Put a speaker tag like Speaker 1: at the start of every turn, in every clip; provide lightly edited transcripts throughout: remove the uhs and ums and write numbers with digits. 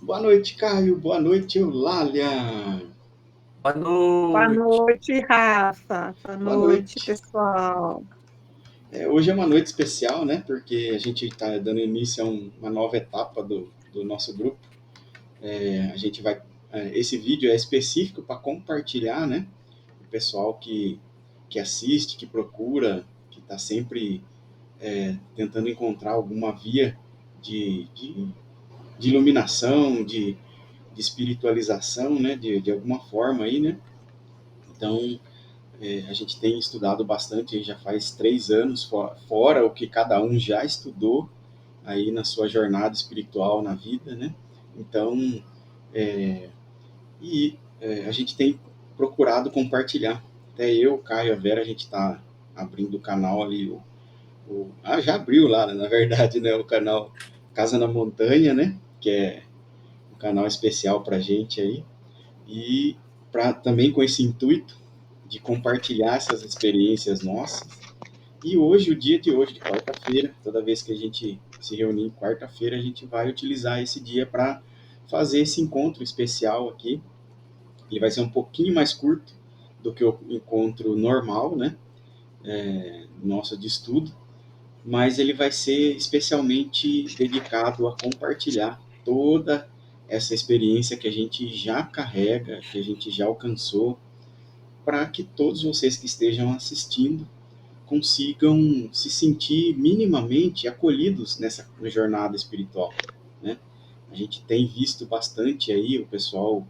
Speaker 1: Boa noite, Caio. Boa noite, Eulália.
Speaker 2: Boa
Speaker 3: Boa
Speaker 2: noite.
Speaker 3: noite, Rafa. Boa
Speaker 1: Boa
Speaker 3: noite,
Speaker 1: noite.
Speaker 3: pessoal.
Speaker 1: Hoje é uma noite especial, né? Porque a gente está dando início a uma nova etapa do nosso grupo. A gente vai. Esse vídeo é específico para compartilhar, né? O pessoal que assiste, que procura, que está sempre tentando encontrar alguma via de iluminação, de espiritualização, né? De alguma forma aí, né? Então, a gente tem estudado bastante, já faz 3 anos, fora o que cada um já estudou aí na sua jornada espiritual na vida, né? Então, a gente tem procurado compartilhar. Até eu, Caio, a Vera, a gente está abrindo o canal ali, já abriu lá, né, na verdade, né, o canal Casa na Montanha, né? Que é um canal especial para gente aí. E também com esse intuito de compartilhar essas experiências nossas. E hoje, o dia de hoje, de quarta-feira, toda vez que a gente se reunir em quarta-feira, a gente vai utilizar esse dia para fazer esse encontro especial aqui. Ele vai ser um pouquinho mais curto do que o encontro normal, né? Nosso de estudo, mas ele vai ser especialmente dedicado a compartilhar toda essa experiência que a gente já carrega, que a gente já alcançou, para que todos vocês que estejam assistindo consigam se sentir minimamente acolhidos nessa jornada espiritual, né? A gente tem visto bastante aí o pessoal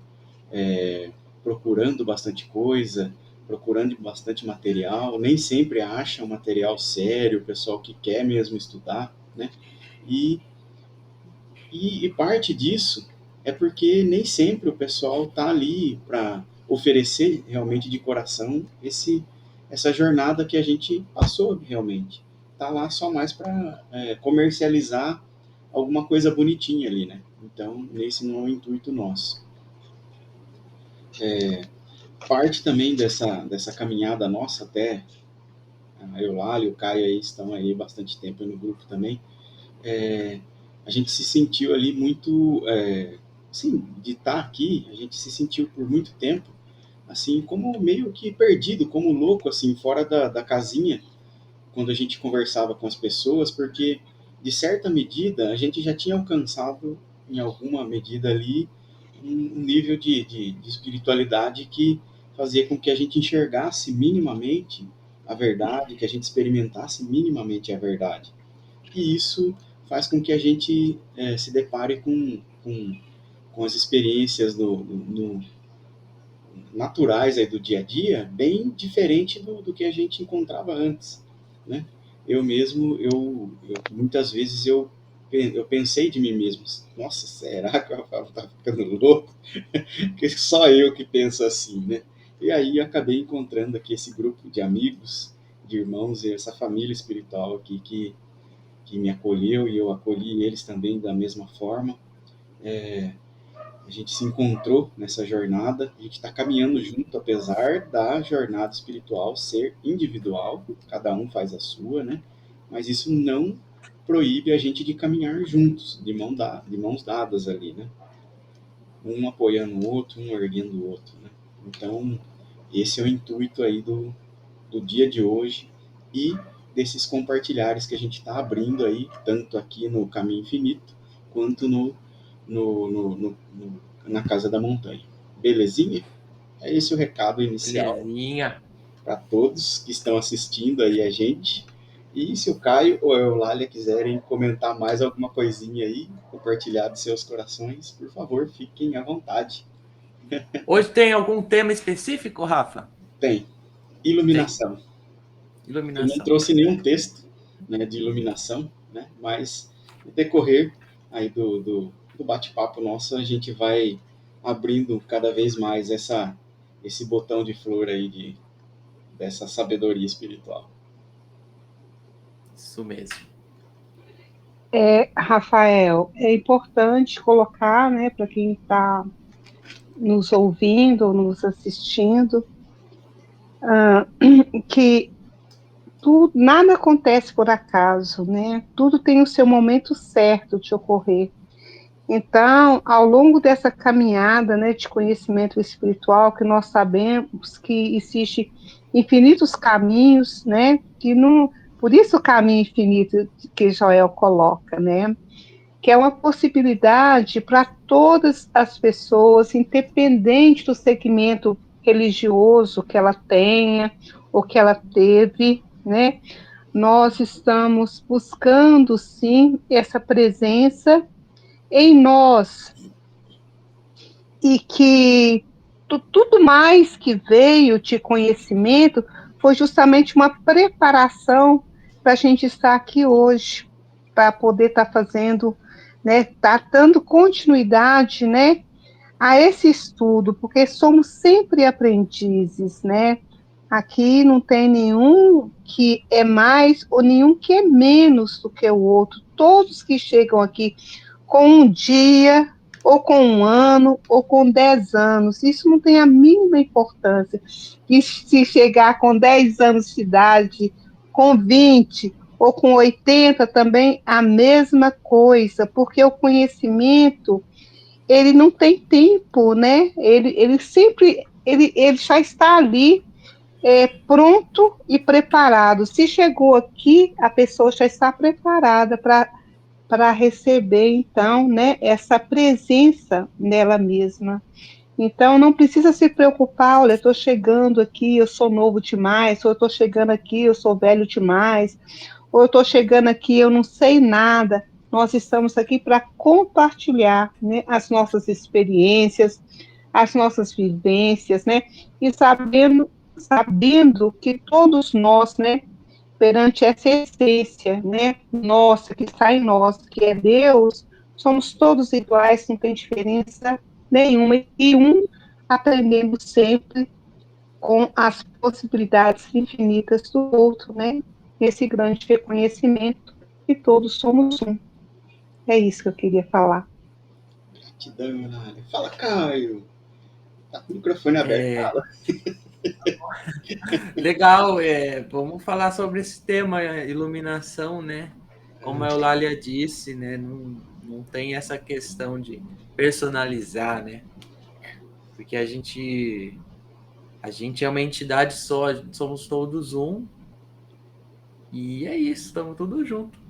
Speaker 1: procurando bastante coisa, procurando bastante material, nem sempre acha um material sério, o pessoal que quer mesmo estudar, né? E, e parte disso é porque nem sempre o pessoal está ali para oferecer realmente de coração essa jornada que a gente passou realmente. Está lá só mais para comercializar alguma coisa bonitinha ali, né? Então, nesse não é o intuito nosso. Parte também dessa caminhada nossa até a Eulália e o Caio aí estão aí bastante tempo no grupo também. A gente se sentiu ali muito, assim, de estar aqui, a gente se sentiu por muito tempo, assim, como meio que perdido, como louco, assim, fora da casinha, quando a gente conversava com as pessoas, porque, de certa medida, a gente já tinha alcançado, em alguma medida ali, um nível de espiritualidade que fazia com que a gente enxergasse minimamente a verdade, que a gente experimentasse minimamente a verdade. E isso faz com que a gente se depare com as experiências naturais aí do dia a dia bem diferente do que a gente encontrava antes, né? Eu mesmo, muitas vezes eu pensei de mim mesmo, nossa, será que o Rafael tá ficando louco? Porque só eu que penso assim, né? E aí acabei encontrando aqui esse grupo de amigos, de irmãos, e essa família espiritual aqui que me acolheu e eu acolhi eles também da mesma forma. A gente se encontrou nessa jornada, a gente está caminhando junto, apesar da jornada espiritual ser individual, cada um faz a sua, né? Mas isso não proíbe a gente de caminhar juntos, de mãos dadas ali, né? Um apoiando o outro, um erguendo o outro, né? Então, esse é o intuito aí do dia de hoje e desses compartilhares que a gente está abrindo aí, tanto aqui no Caminho Infinito, quanto na Casa da Montanha. Belezinha? É esse o recado inicial
Speaker 2: Belezinha.
Speaker 1: para todos que estão assistindo aí a gente. E se o Caio ou a Eulália quiserem comentar mais alguma coisinha aí, compartilhar de seus corações, por favor, fiquem à vontade.
Speaker 2: Hoje tem algum tema específico, Rafa?
Speaker 1: Tem
Speaker 2: Tem.
Speaker 1: iluminação. Eu não
Speaker 2: Iluminação.
Speaker 1: trouxe nenhum texto, né, de iluminação, né, mas no decorrer aí do bate-papo nosso, a gente vai abrindo cada vez mais esse botão de flor aí dessa sabedoria espiritual.
Speaker 2: Isso mesmo.
Speaker 3: Rafael, é importante colocar, né, para quem está nos ouvindo, nos assistindo, que nada acontece por acaso, né? Tudo tem o seu momento certo de ocorrer. Então, ao longo dessa caminhada, né, de conhecimento espiritual, que nós sabemos que existe infinitos caminhos, né, que não, por isso o caminho infinito que Joel coloca, né, que é uma possibilidade para todas as pessoas, independente do segmento religioso que ela tenha ou que ela teve, né, nós estamos buscando, sim, essa presença em nós, e que tudo mais que veio de conhecimento foi justamente uma preparação para a gente estar aqui hoje, para poder estar fazendo, né, estar dando continuidade, né, a esse estudo, porque somos sempre aprendizes, né? Aqui não tem nenhum que é mais ou nenhum que é menos do que o outro. Todos que chegam aqui com um dia, ou com um ano, ou com 10 anos. Isso não tem a mínima importância. E se chegar com 10 anos de idade, com 20 ou com 80 também, a mesma coisa, porque o conhecimento, ele não tem tempo, né? Ele sempre, ele já está ali, pronto e preparado. Se chegou aqui, a pessoa já está preparada para receber, então, né, essa presença nela mesma. Então, não precisa se preocupar, olha, eu estou chegando aqui, eu sou novo demais, ou eu estou chegando aqui, eu sou velho demais, ou eu estou chegando aqui, eu não sei nada. Nós estamos aqui para compartilhar, né, as nossas experiências, as nossas vivências, né, e sabendo que todos nós, né, perante essa essência, né, nossa, que está em nós, que é Deus, somos todos iguais, não tem diferença nenhuma, e um aprendendo sempre com as possibilidades infinitas do outro, né, esse grande reconhecimento que todos somos um. É isso que eu queria falar.
Speaker 1: Gratidão, Eulália. Fala, Caio. Tá com o microfone aberto.
Speaker 2: É,
Speaker 1: Fala.
Speaker 2: legal, vamos falar sobre esse tema, iluminação, né? Como a Eulália disse, né? Não tem essa questão de personalizar, né? Porque a gente é uma entidade só, somos todos um, e é isso, estamos todos juntos.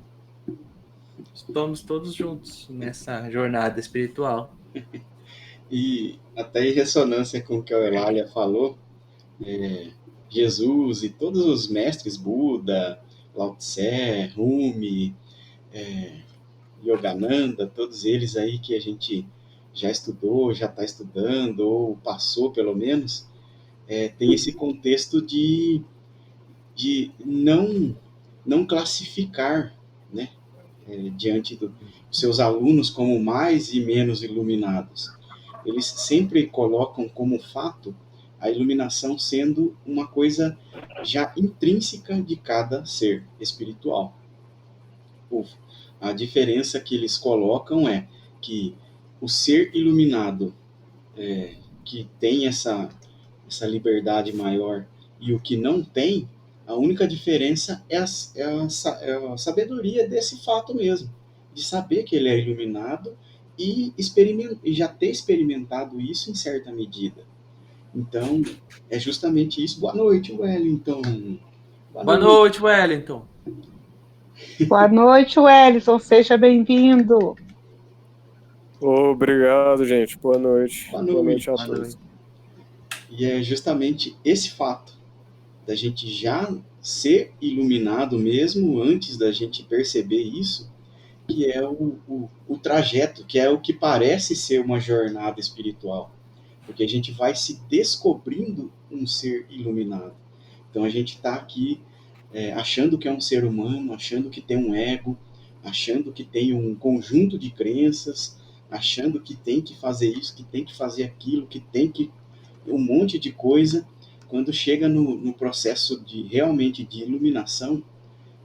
Speaker 2: Estamos todos juntos nessa jornada espiritual.
Speaker 1: E até em ressonância com o que a Eulália falou, Jesus e todos os mestres, Buda, Lao Tse, Rumi, Yogananda, todos eles aí que a gente já estudou, já está estudando, ou passou pelo menos, tem esse contexto de não classificar, né, diante dos seus alunos como mais e menos iluminados. Eles sempre colocam como fato a iluminação sendo uma coisa já intrínseca de cada ser espiritual. A diferença que eles colocam é que o ser iluminado, que tem essa liberdade maior, e o que não tem, a única diferença é a sabedoria desse fato mesmo, de saber que ele é iluminado e já ter experimentado isso em certa medida. Então, é justamente isso. Boa noite, Wellington. Boa
Speaker 2: Boa
Speaker 1: noite.
Speaker 2: noite, Wellington.
Speaker 3: Boa noite, Wellington, seja bem-vindo.
Speaker 4: Obrigado, gente. Boa noite.
Speaker 1: Boa
Speaker 4: Boa
Speaker 1: noite.
Speaker 4: noite a
Speaker 2: Boa
Speaker 4: todos.
Speaker 2: noite.
Speaker 1: E é justamente esse fato da gente já ser iluminado mesmo antes da gente perceber isso, que é o trajeto, que é o que parece ser uma jornada espiritual. Porque a gente vai se descobrindo um ser iluminado. Então a gente está aqui achando que é um ser humano, achando que tem um ego, achando que tem um conjunto de crenças, achando que tem que fazer isso, que tem que fazer aquilo, que tem que um monte de coisa. Quando chega no processo de realmente de iluminação,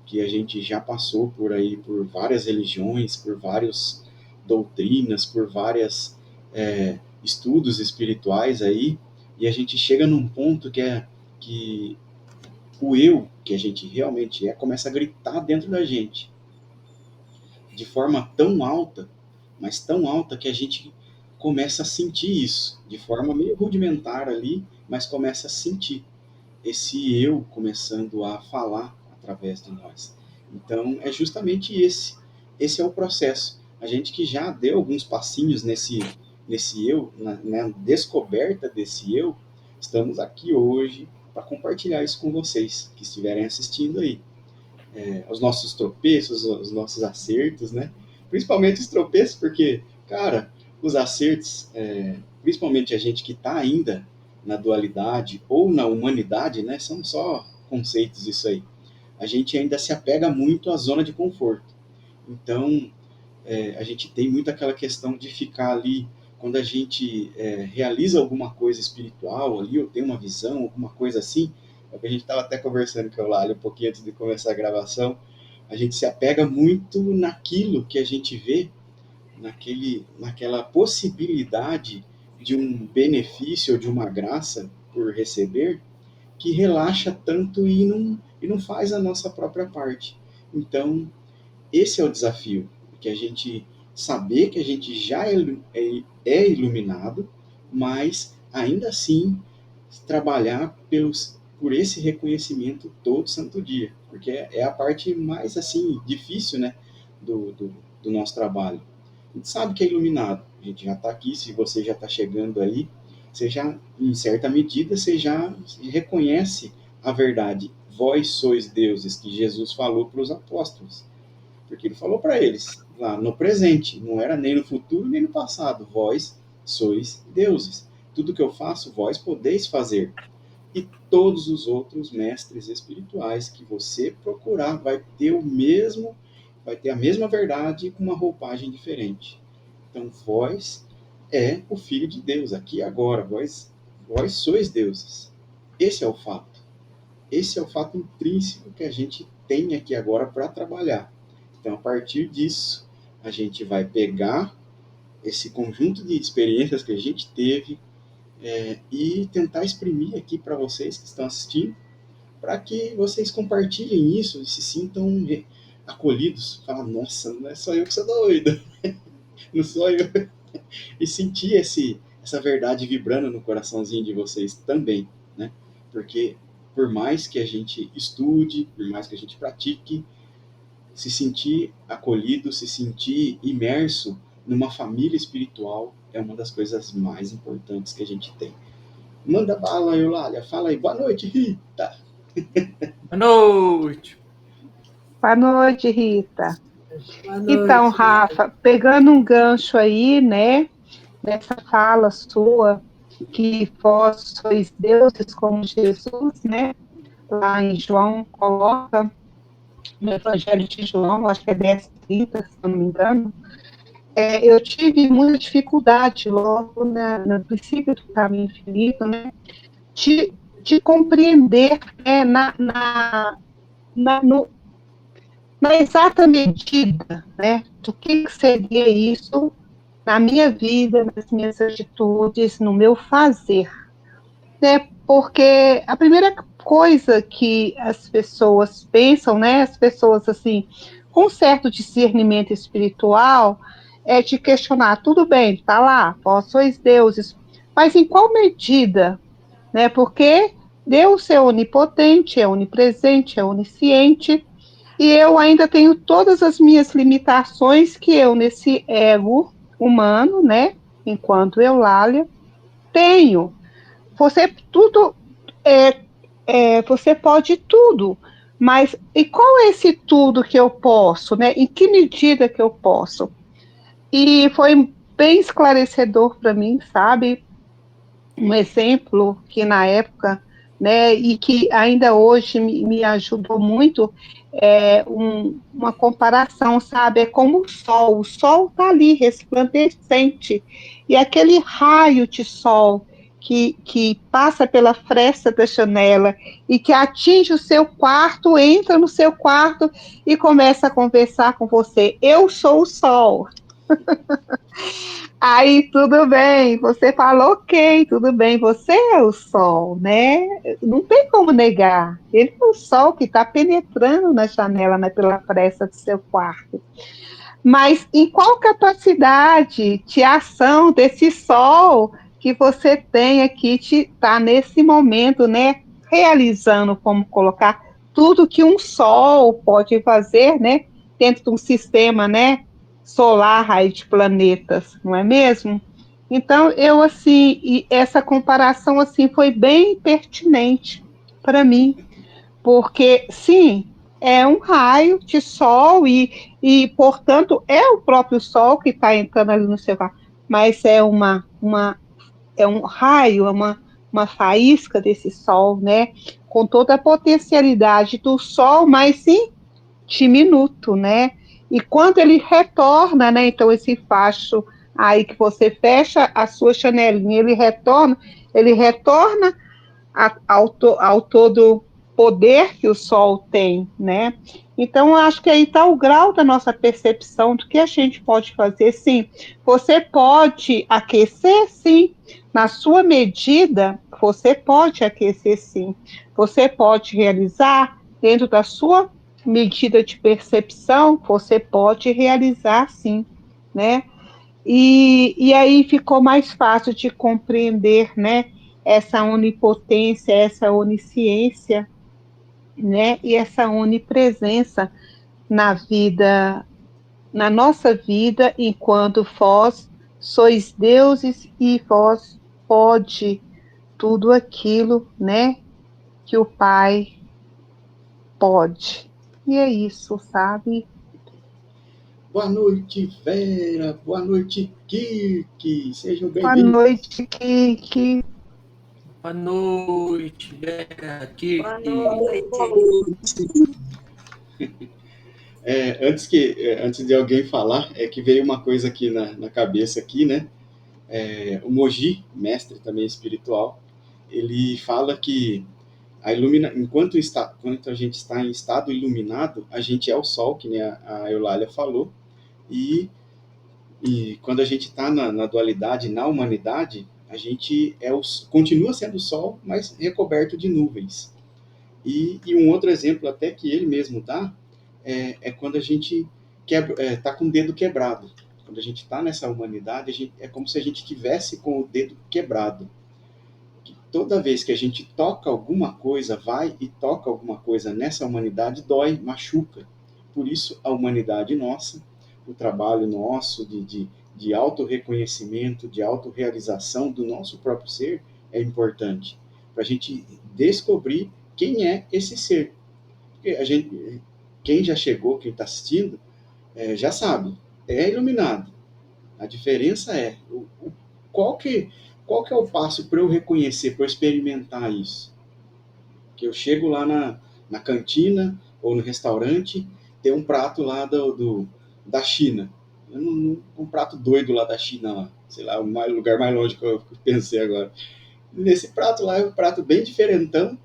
Speaker 1: que a gente já passou por aí por várias religiões, por várias doutrinas, por várias estudos espirituais aí, e a gente chega num ponto que o eu, que a gente realmente começa a gritar dentro da gente, de forma tão alta mas tão alta que a gente começa a sentir isso, de forma meio rudimentar ali, mas começa a sentir esse eu começando a falar através de nós. Então, é justamente esse é o processo. A gente que já deu alguns passinhos nesse eu, na descoberta desse eu, estamos aqui hoje para compartilhar isso com vocês que estiverem assistindo aí. Os nossos tropeços, os nossos acertos, né? Principalmente os tropeços, porque, cara, os acertos, principalmente a gente que está ainda na dualidade ou na humanidade, né? São só conceitos isso aí. A gente ainda se apega muito à zona de conforto. Então, a gente tem muito aquela questão de ficar ali, quando a gente realiza alguma coisa espiritual ali, ou tem uma visão, alguma coisa assim, é o que a gente estava até conversando com o Lálio um pouquinho antes de começar a gravação, a gente se apega muito naquilo que a gente vê, naquela possibilidade de um benefício ou de uma graça por receber, que relaxa tanto e não faz a nossa própria parte. Então, esse é o desafio, que a gente saber que a gente já é iluminado, mas ainda assim trabalhar por esse reconhecimento todo santo dia, porque é a parte mais assim difícil, né, do nosso trabalho. A gente sabe que é iluminado, a gente já está aqui, se você já está chegando aí, você já, em certa medida, você já reconhece a verdade. Vós sois deuses, que Jesus falou para os apóstolos. Porque ele falou para eles, lá no presente, não era nem no futuro nem no passado, vós sois deuses. Tudo que eu faço, vós podeis fazer. E todos os outros mestres espirituais que você procurar vai ter a mesma verdade com uma roupagem diferente. Então, vós é o Filho de Deus, aqui e agora, vós sois deuses. Esse é o fato. Esse é o fato intrínseco que a gente tem aqui agora para trabalhar. Então, a partir disso, a gente vai pegar esse conjunto de experiências que a gente teve e tentar exprimir aqui para vocês que estão assistindo, para que vocês compartilhem isso e se sintam acolhidos. Falar, nossa, não é só eu que sou doido, não sou eu. E sentir essa verdade vibrando no coraçãozinho de vocês também, né? Porque por mais que a gente estude, por mais que a gente pratique, se sentir acolhido, se sentir imerso numa família espiritual é uma das coisas mais importantes que a gente tem. Manda bala, Eulália. Fala aí. Boa noite, Rita.
Speaker 2: Boa noite.
Speaker 3: Boa noite, Rita.
Speaker 2: Boa noite.
Speaker 3: Então, Rafa, pegando um gancho aí, né, nessa fala sua, que vós sois deuses como Jesus, né, lá em João coloca, no Evangelho de João, acho que é 10:30, se eu não me engano, eu tive muita dificuldade logo no princípio do caminho infinito, né, de compreender, né, na exata medida, né, do que seria isso na minha vida, nas minhas atitudes, no meu fazer, né, porque a primeira coisa que as pessoas pensam, né, as pessoas, assim, com certo discernimento espiritual, é de questionar, tudo bem, tá lá, vós sois deuses, mas em qual medida, né, porque Deus é onipotente, é onipresente, é onisciente, e eu ainda tenho todas as minhas limitações que eu, nesse ego humano, né, enquanto Eulália, tenho. Você tudo, você pode tudo, mas e qual é esse tudo que eu posso, né? Em que medida que eu posso? E foi bem esclarecedor para mim, sabe? Um exemplo que na época, né, e que ainda hoje me ajudou muito, uma comparação, sabe? É como o sol está ali, resplandecente, e aquele raio de sol que passa pela fresta da janela e que atinge o seu quarto, entra no seu quarto e começa a conversar com você. Eu sou o sol. Aí, tudo bem, você falou, ok, tudo bem, você é o sol, né? Não tem como negar. Ele é o sol que está penetrando na janela, né, pela fresta do seu quarto. Mas em qual capacidade de ação desse sol que você tem aqui, está nesse momento, né, realizando, como colocar, tudo que um sol pode fazer, né, dentro de um sistema, né, solar aí de planetas, não é mesmo? Então, eu, assim, e essa comparação, assim, foi bem pertinente para mim, porque, sim, é um raio de sol portanto, é o próprio sol que está entrando ali no seu quarto, mas é um raio, uma faísca desse sol, né? Com toda a potencialidade do sol, mas sim diminuto, né? E quando ele retorna, né? Então, esse facho aí que você fecha a sua janelinha, ele retorna ao todo poder que o Sol tem, né? Então, eu acho que aí está o grau da nossa percepção do que a gente pode fazer, sim. Você pode aquecer, sim. Na sua medida, você pode aquecer, sim. Você pode realizar dentro da sua medida de percepção, você pode realizar, sim, né? E aí ficou mais fácil de compreender, né, essa onipotência, essa onisciência, né, e essa onipresença na vida, na nossa vida, enquanto vós sois deuses e vós pode tudo aquilo, né, que o Pai pode. E é isso, sabe?
Speaker 1: Boa noite, Vera. Boa noite, Kirk. Sejam
Speaker 3: Boa
Speaker 1: bem-vindos.
Speaker 3: noite, Kiki.
Speaker 2: Boa noite, Vera,
Speaker 5: Boa
Speaker 2: Kirk.
Speaker 5: noite.
Speaker 1: Antes de alguém falar, é que veio uma coisa aqui na cabeça aqui, né? O Moji, mestre também espiritual, ele fala que enquanto a gente está em estado iluminado, a gente é o sol, que nem a Eulália falou, e, e quando a gente está na dualidade, na humanidade, a gente continua sendo o sol, mas recoberto de nuvens. E um outro exemplo até que ele mesmo dá é quando a gente está com o dedo quebrado. Quando a gente está nessa humanidade, é como se a gente tivesse com o dedo quebrado. Que toda vez que a gente toca alguma coisa, vai e toca alguma coisa nessa humanidade, dói, machuca. Por isso, a humanidade nossa, o trabalho nosso de autorreconhecimento, de autorrealização do nosso próprio ser é importante. Para a gente descobrir quem é esse ser. Porque quem já chegou, quem está assistindo, já sabe, é iluminado. A diferença é qual que, qual que é o passo para eu reconhecer, para eu experimentar isso? Que eu chego lá na cantina ou no restaurante, tem um prato lá da China. Um prato doido lá da China, lá, sei lá, o lugar mais longe que eu pensei agora. Nesse prato lá é um prato bem diferentão.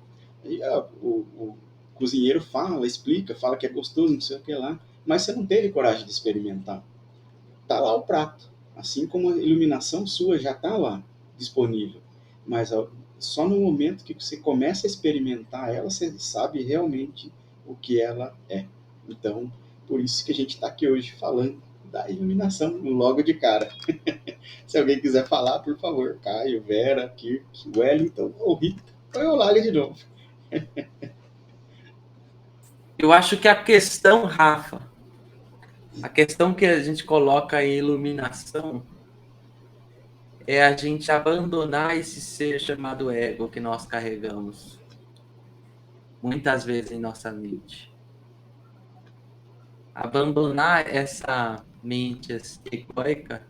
Speaker 1: E, o cozinheiro explica, fala que é gostoso, não sei o que lá, mas você não teve coragem de experimentar. Tá lá o prato, assim como a iluminação sua já está lá disponível, mas só no momento que você começa a experimentar ela, você sabe realmente o que ela é. Então, por isso que a gente está aqui hoje falando da iluminação logo de cara. Se alguém quiser falar, por favor, Caio, Vera, Kirk, Wellington ou Rita, ou eu Lália de novo.
Speaker 2: Eu acho que a questão, Rafa, a questão que a gente coloca em iluminação é a gente abandonar esse ser chamado ego que nós carregamos muitas vezes em nossa mente. Abandonar essa mente egoica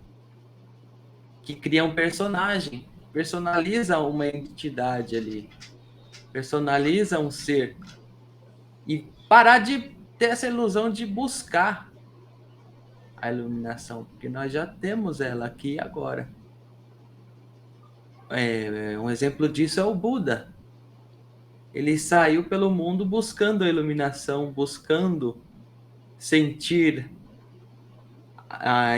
Speaker 2: que cria um personagem, personaliza uma entidade ali, personaliza um ser e parar de ter essa ilusão de buscar a iluminação, porque nós já temos ela aqui agora. Um exemplo disso é o Buda. Ele saiu pelo mundo buscando a iluminação, buscando sentir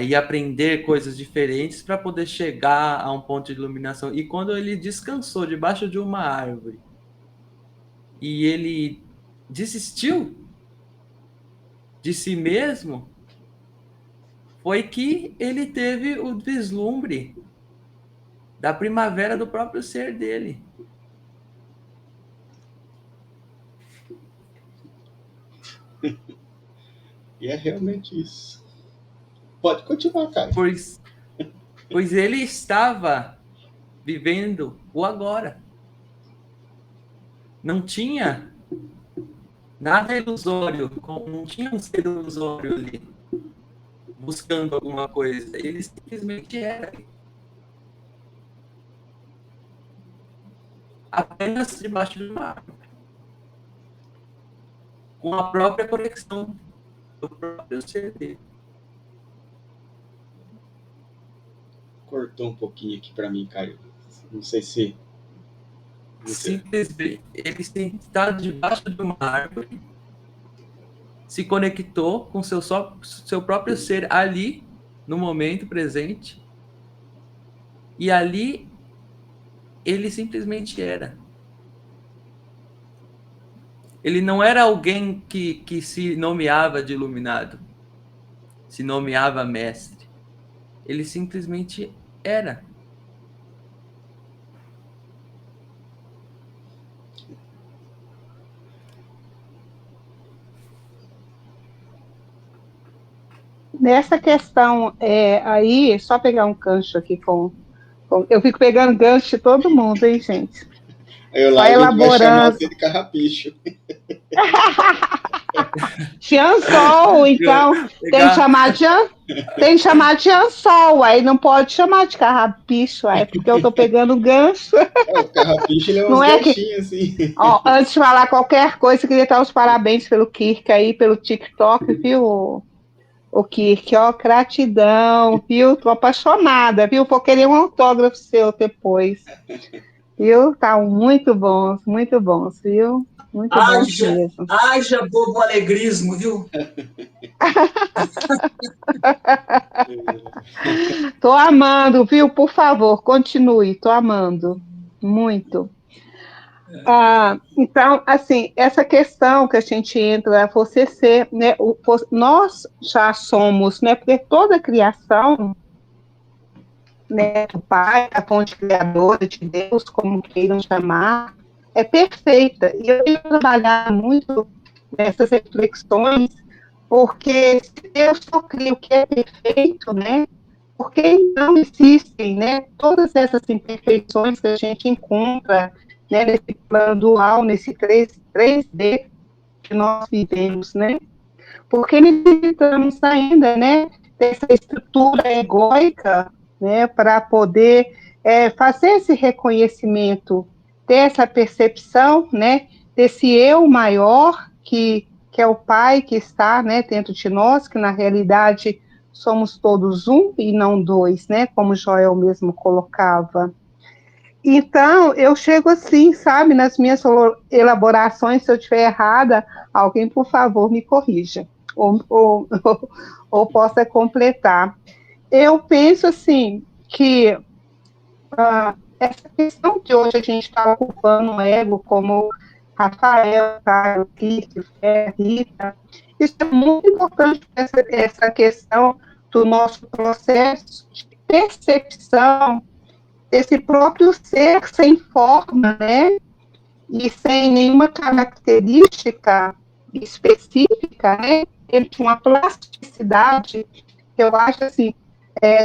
Speaker 2: e aprender coisas diferentes para poder chegar a um ponto de iluminação. E quando ele descansou debaixo de uma árvore e ele desistiu de si mesmo, foi que ele teve o vislumbre da primavera do próprio ser dele.
Speaker 1: E é realmente isso. Pode continuar, cara.
Speaker 2: Pois ele estava vivendo o agora. Não tinha nada ilusório, não tinha um ser ilusório ali, buscando alguma coisa. Ele simplesmente era. Apenas debaixo do mar. Com a própria conexão do próprio ser dele.
Speaker 1: Cortou um pouquinho aqui para mim, Caio. Não sei se...
Speaker 2: Simplesmente, ele sentado debaixo de uma árvore, se conectou com seu próprio ser ali, no momento presente, e ali ele simplesmente era. Ele não era alguém que se nomeava de iluminado, se nomeava mestre. Ele simplesmente era.
Speaker 3: Nessa questão aí, só pegar um gancho aqui eu fico pegando gancho de todo mundo, hein, gente?
Speaker 1: Aí lá a gente vai chamar você de carrapicho.
Speaker 3: Tiansol, então tem que chamar de Tiansol, aí não pode chamar de carrapicho, aí porque eu tô pegando gancho.
Speaker 1: O carrapicho ele é uns ganchinhos, assim.
Speaker 3: Ó, antes de falar qualquer coisa, queria dar os parabéns pelo Kirk aí, pelo TikTok, viu, o Kirk, ó, gratidão, viu, tô apaixonada, viu, vou querer um autógrafo seu depois, viu, tá muito bons, viu. Muito bom mesmo.
Speaker 5: Haja bobo alegrismo, viu?
Speaker 3: Tô amando, viu? Por favor, continue. Tô amando. Muito. Então, assim, essa questão que a gente entra, você ser, né? Nós já somos, né? Porque toda a criação, né? Do Pai, a fonte criadora de Deus, como queiram chamar, é perfeita. E eu tenho trabalhado muito nessas reflexões, porque se Deus só cria o que é perfeito, né? Porque então existem, né? Todas essas imperfeições que a gente encontra, né? Nesse plano dual, nesse 3D que nós vivemos, né? Porque necessitamos ainda, né? Dessa estrutura egóica, né? Para poder fazer esse reconhecimento, ter essa percepção, né? Desse eu maior que é o Pai que está, né? Dentro de nós, que na realidade somos todos um e não dois, né? Como Joel mesmo colocava. Então, eu chego assim, sabe, nas minhas elaborações, se eu estiver errada, alguém, por favor, me corrija, ou possa completar. Eu penso, assim, que essa questão que hoje a gente está ocupando o ego, como Rafael, Caio, Kiko, Rita, isso é muito importante, essa questão do nosso processo de percepção desse próprio ser sem forma, né? E sem nenhuma característica específica, né? Ele tinha uma plasticidade que eu acho assim,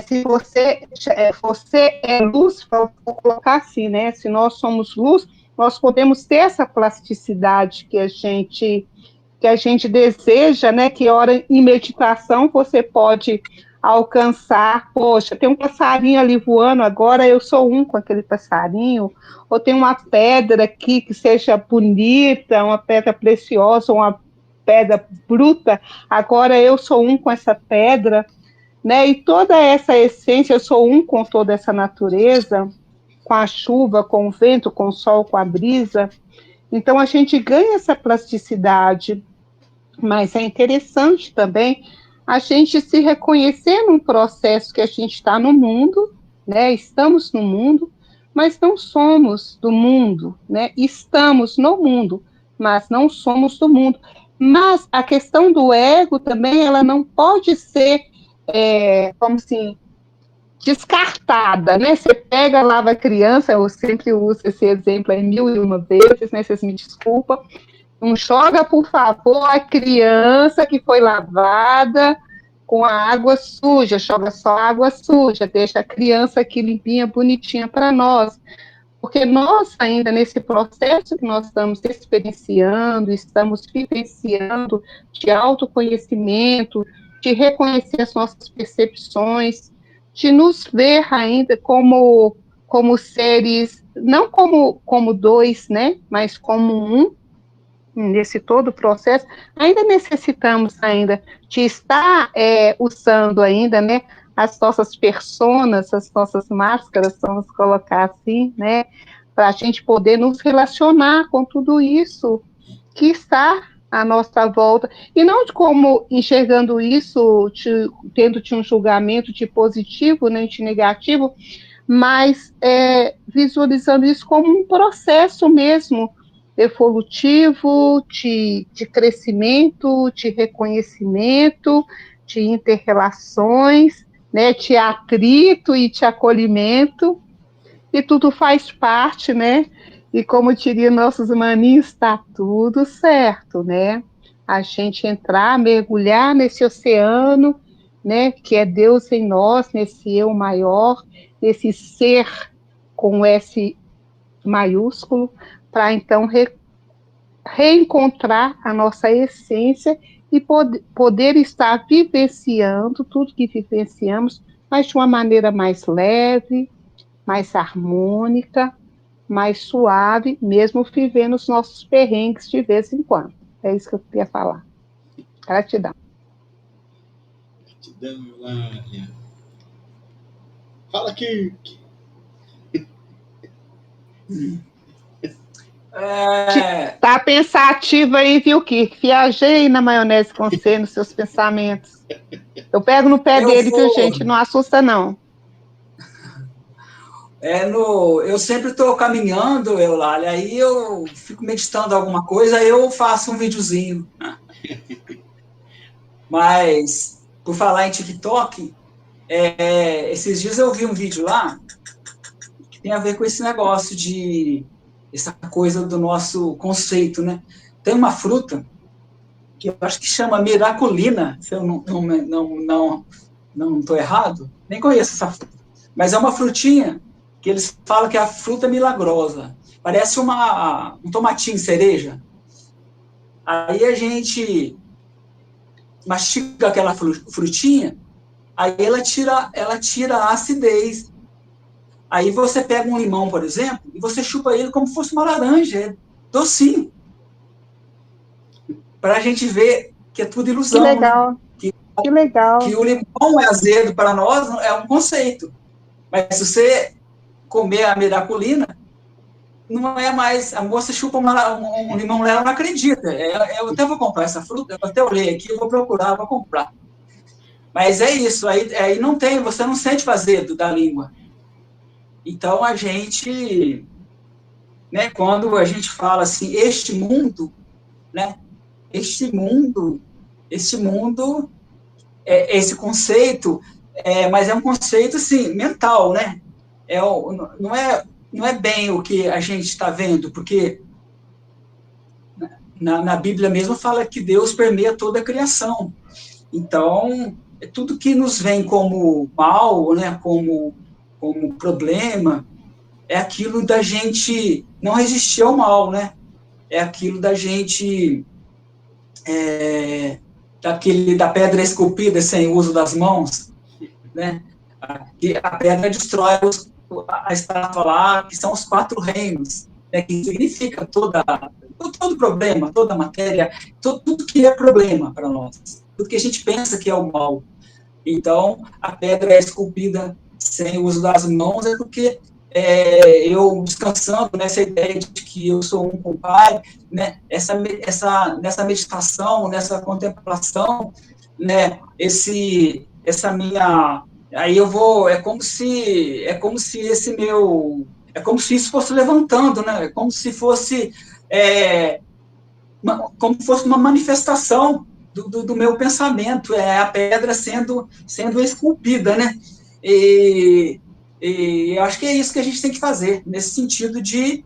Speaker 3: se você é luz, vou colocar assim, né? Se nós somos luz, nós podemos ter essa plasticidade que a gente deseja, né? Que hora em meditação você pode alcançar, poxa, tem um passarinho ali voando, agora eu sou um com aquele passarinho, ou tem uma pedra aqui que seja bonita, uma pedra preciosa, uma pedra bruta, agora eu sou um com essa pedra, né? E toda essa essência, eu sou um com toda essa natureza, com a chuva, com o vento, com o sol, com a brisa. Então a gente ganha essa plasticidade, mas é interessante também a gente se reconhecer num processo que a gente está no mundo, né? Estamos no mundo, mas não somos do mundo, né? Estamos no mundo, mas não somos do mundo. Mas a questão do ego também, ela não pode ser como assim, descartada, né? Você pega, lava a criança, eu sempre uso esse exemplo aí 1001 vezes, né? Vocês me desculpam. Não joga, por favor, a criança que foi lavada com a água suja, joga só água suja, deixa a criança aqui limpinha, bonitinha para nós. Porque nós, ainda nesse processo que nós estamos experienciando, estamos vivenciando de autoconhecimento, de reconhecer as nossas percepções, de nos ver ainda como seres, não como dois, né, mas como um, nesse todo processo, ainda necessitamos ainda de estar usando ainda, né, as nossas personas, as nossas máscaras, vamos colocar assim, né, para a gente poder nos relacionar com tudo isso que está à nossa volta, e não como enxergando isso, tendo-te um julgamento de positivo, né, de negativo, mas visualizando isso como um processo mesmo, evolutivo, de crescimento, de reconhecimento, de inter-relações, né, de atrito e de acolhimento, e tudo faz parte, né? E como diria nossos maninhos, está tudo certo, né? A gente entrar, mergulhar nesse oceano, né? Que é Deus em nós, nesse eu maior, nesse ser com S maiúsculo, para então reencontrar a nossa essência e poder estar vivenciando tudo que vivenciamos, mas de uma maneira mais leve, mais harmônica, mais suave, mesmo vivendo os nossos perrengues de vez em quando. É isso que eu queria falar. Gratidão.
Speaker 1: Gratidão, Eulália. Fala, Kirk.
Speaker 3: Tá pensativa aí, viu, Kirk? Viajei na maionese com você, nos seus pensamentos. Eu pego no pé dele, viu, gente? Não assusta, não.
Speaker 5: Eu sempre estou caminhando, Eulália, aí eu fico meditando alguma coisa, aí eu faço um videozinho. Mas, por falar em TikTok, esses dias eu vi um vídeo lá que tem a ver com esse negócio essa coisa do nosso conceito, né? Tem uma fruta que eu acho que chama miraculina, se eu não estou errado, nem conheço essa fruta, mas é uma frutinha que eles falam que é a fruta milagrosa, parece um tomatinho cereja. Aí a gente mastiga aquela frutinha, aí ela tira a acidez. Aí você pega um limão, por exemplo, e você chupa ele como se fosse uma laranja, é docinho. Para a gente ver que é tudo ilusão.
Speaker 3: Que legal,
Speaker 5: né?
Speaker 3: Que legal.
Speaker 5: Que o limão é azedo para nós é um conceito. Mas se você comer a miraculina, não é mais. A moça chupa um limão, ela não acredita. Eu até vou comprar essa fruta, eu até olhei aqui, eu vou procurar, vou comprar. Mas é isso, aí não tem, você não sente o azedo da língua. Então a gente, né, quando a gente fala assim, este mundo, né, esse mundo, esse conceito, mas é um conceito, assim, mental, né? Não é bem o que a gente está vendo, porque na Bíblia mesmo fala que Deus permeia toda a criação. Então, tudo que nos vem como mal, né, como problema, é aquilo da gente não resistir ao mal, né? É aquilo da gente da pedra esculpida sem o uso das mãos, né? A pedra destrói a estátua lá, que são os 4 reinos, né? Que significa todo problema, toda matéria, tudo que é problema para nós, tudo que a gente pensa que é o mal. Então, a pedra é esculpida sem o uso das mãos, é porque eu descansando nessa ideia de que eu sou um com o Pai, né, nessa meditação, nessa contemplação, né, essa minha, aí eu vou, é como se isso fosse levantando, né, como se fosse uma manifestação do meu pensamento, é a pedra sendo esculpida, né? E eu acho que é isso que a gente tem que fazer, nesse sentido de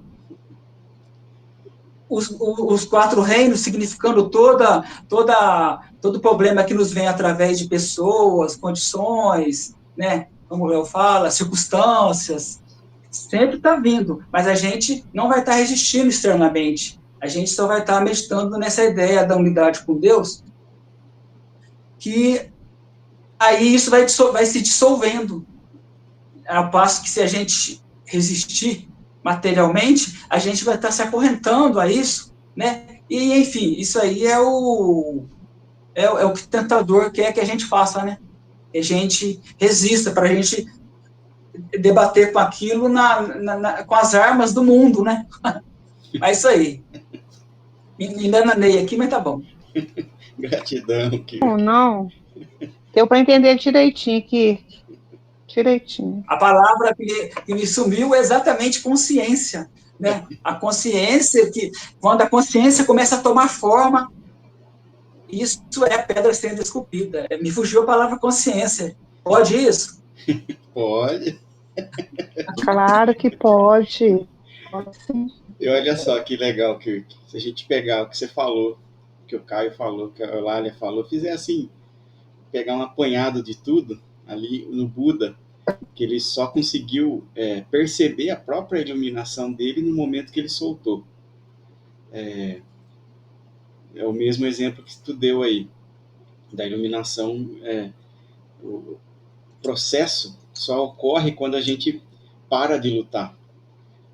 Speaker 5: os quatro reinos significando todo problema que nos vem através de pessoas, condições, né? Como eu falo, circunstâncias, sempre está vindo, mas a gente não vai estar resistindo externamente. A gente só vai estar meditando nessa ideia da unidade com Deus, que aí isso vai se dissolvendo. Ao passo que se a gente resistir materialmente, a gente vai estar se acorrentando a isso, né? E, enfim, isso aí é o que o tentador quer que a gente faça, né? Que a gente resista, para a gente debater com aquilo com as armas do mundo, né? É isso aí. Me enganei aqui, mas tá bom.
Speaker 1: Gratidão, que
Speaker 3: Não. Deu para entender direitinho aqui. Direitinho.
Speaker 5: A palavra que me sumiu é exatamente consciência, né? A consciência, que quando a consciência começa a tomar forma, isso é a pedra sendo esculpida. Me fugiu a palavra consciência. Pode isso?
Speaker 1: pode.
Speaker 3: Claro que pode. Pode sim.
Speaker 1: E olha só que legal, que se a gente pegar o que você falou, que o Caio falou, que a Eulália falou, fizer assim, pegar um apanhado de tudo ali no Buda, que ele só conseguiu perceber a própria iluminação dele no momento que ele soltou. É o mesmo exemplo que tu deu aí, da iluminação. O processo só ocorre quando a gente para de lutar.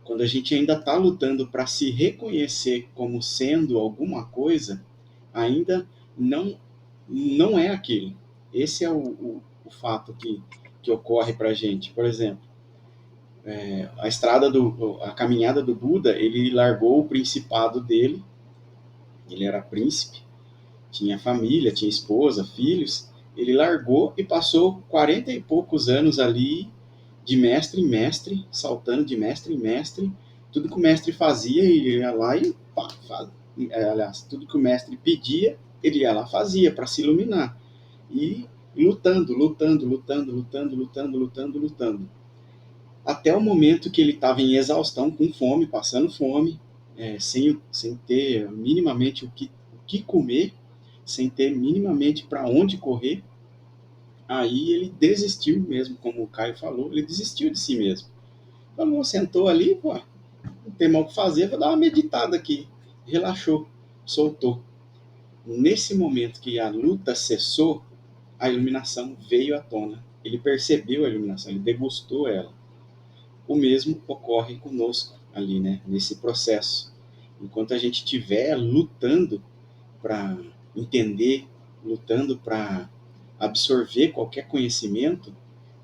Speaker 1: Quando a gente ainda está lutando para se reconhecer como sendo alguma coisa, ainda não é aquilo. Esse é o fato que ocorre para a gente. Por exemplo, a caminhada do Buda, ele largou o principado dele, ele era príncipe, tinha família, tinha esposa, filhos, ele largou e passou 40 e poucos anos ali, de mestre em mestre, saltando de mestre em mestre, tudo que o mestre fazia, ele ia lá e pá, aliás, tudo que o mestre pedia, ele ia lá fazia para se iluminar. E lutando, lutando, lutando, lutando, lutando, lutando, lutando. Até o momento que ele estava em exaustão, com fome, passando fome, sem ter minimamente o que comer, sem ter minimamente para onde correr. Aí ele desistiu mesmo, como o Caio falou, ele desistiu de si mesmo. Falou, sentou ali, pô, não tem mal o que fazer, vou dar uma meditada aqui. Relaxou, soltou. Nesse momento que a luta cessou, a iluminação veio à tona. Ele percebeu a iluminação, ele degustou ela. O mesmo ocorre conosco ali, né? Nesse processo. Enquanto a gente estiver lutando para entender, lutando para absorver qualquer conhecimento,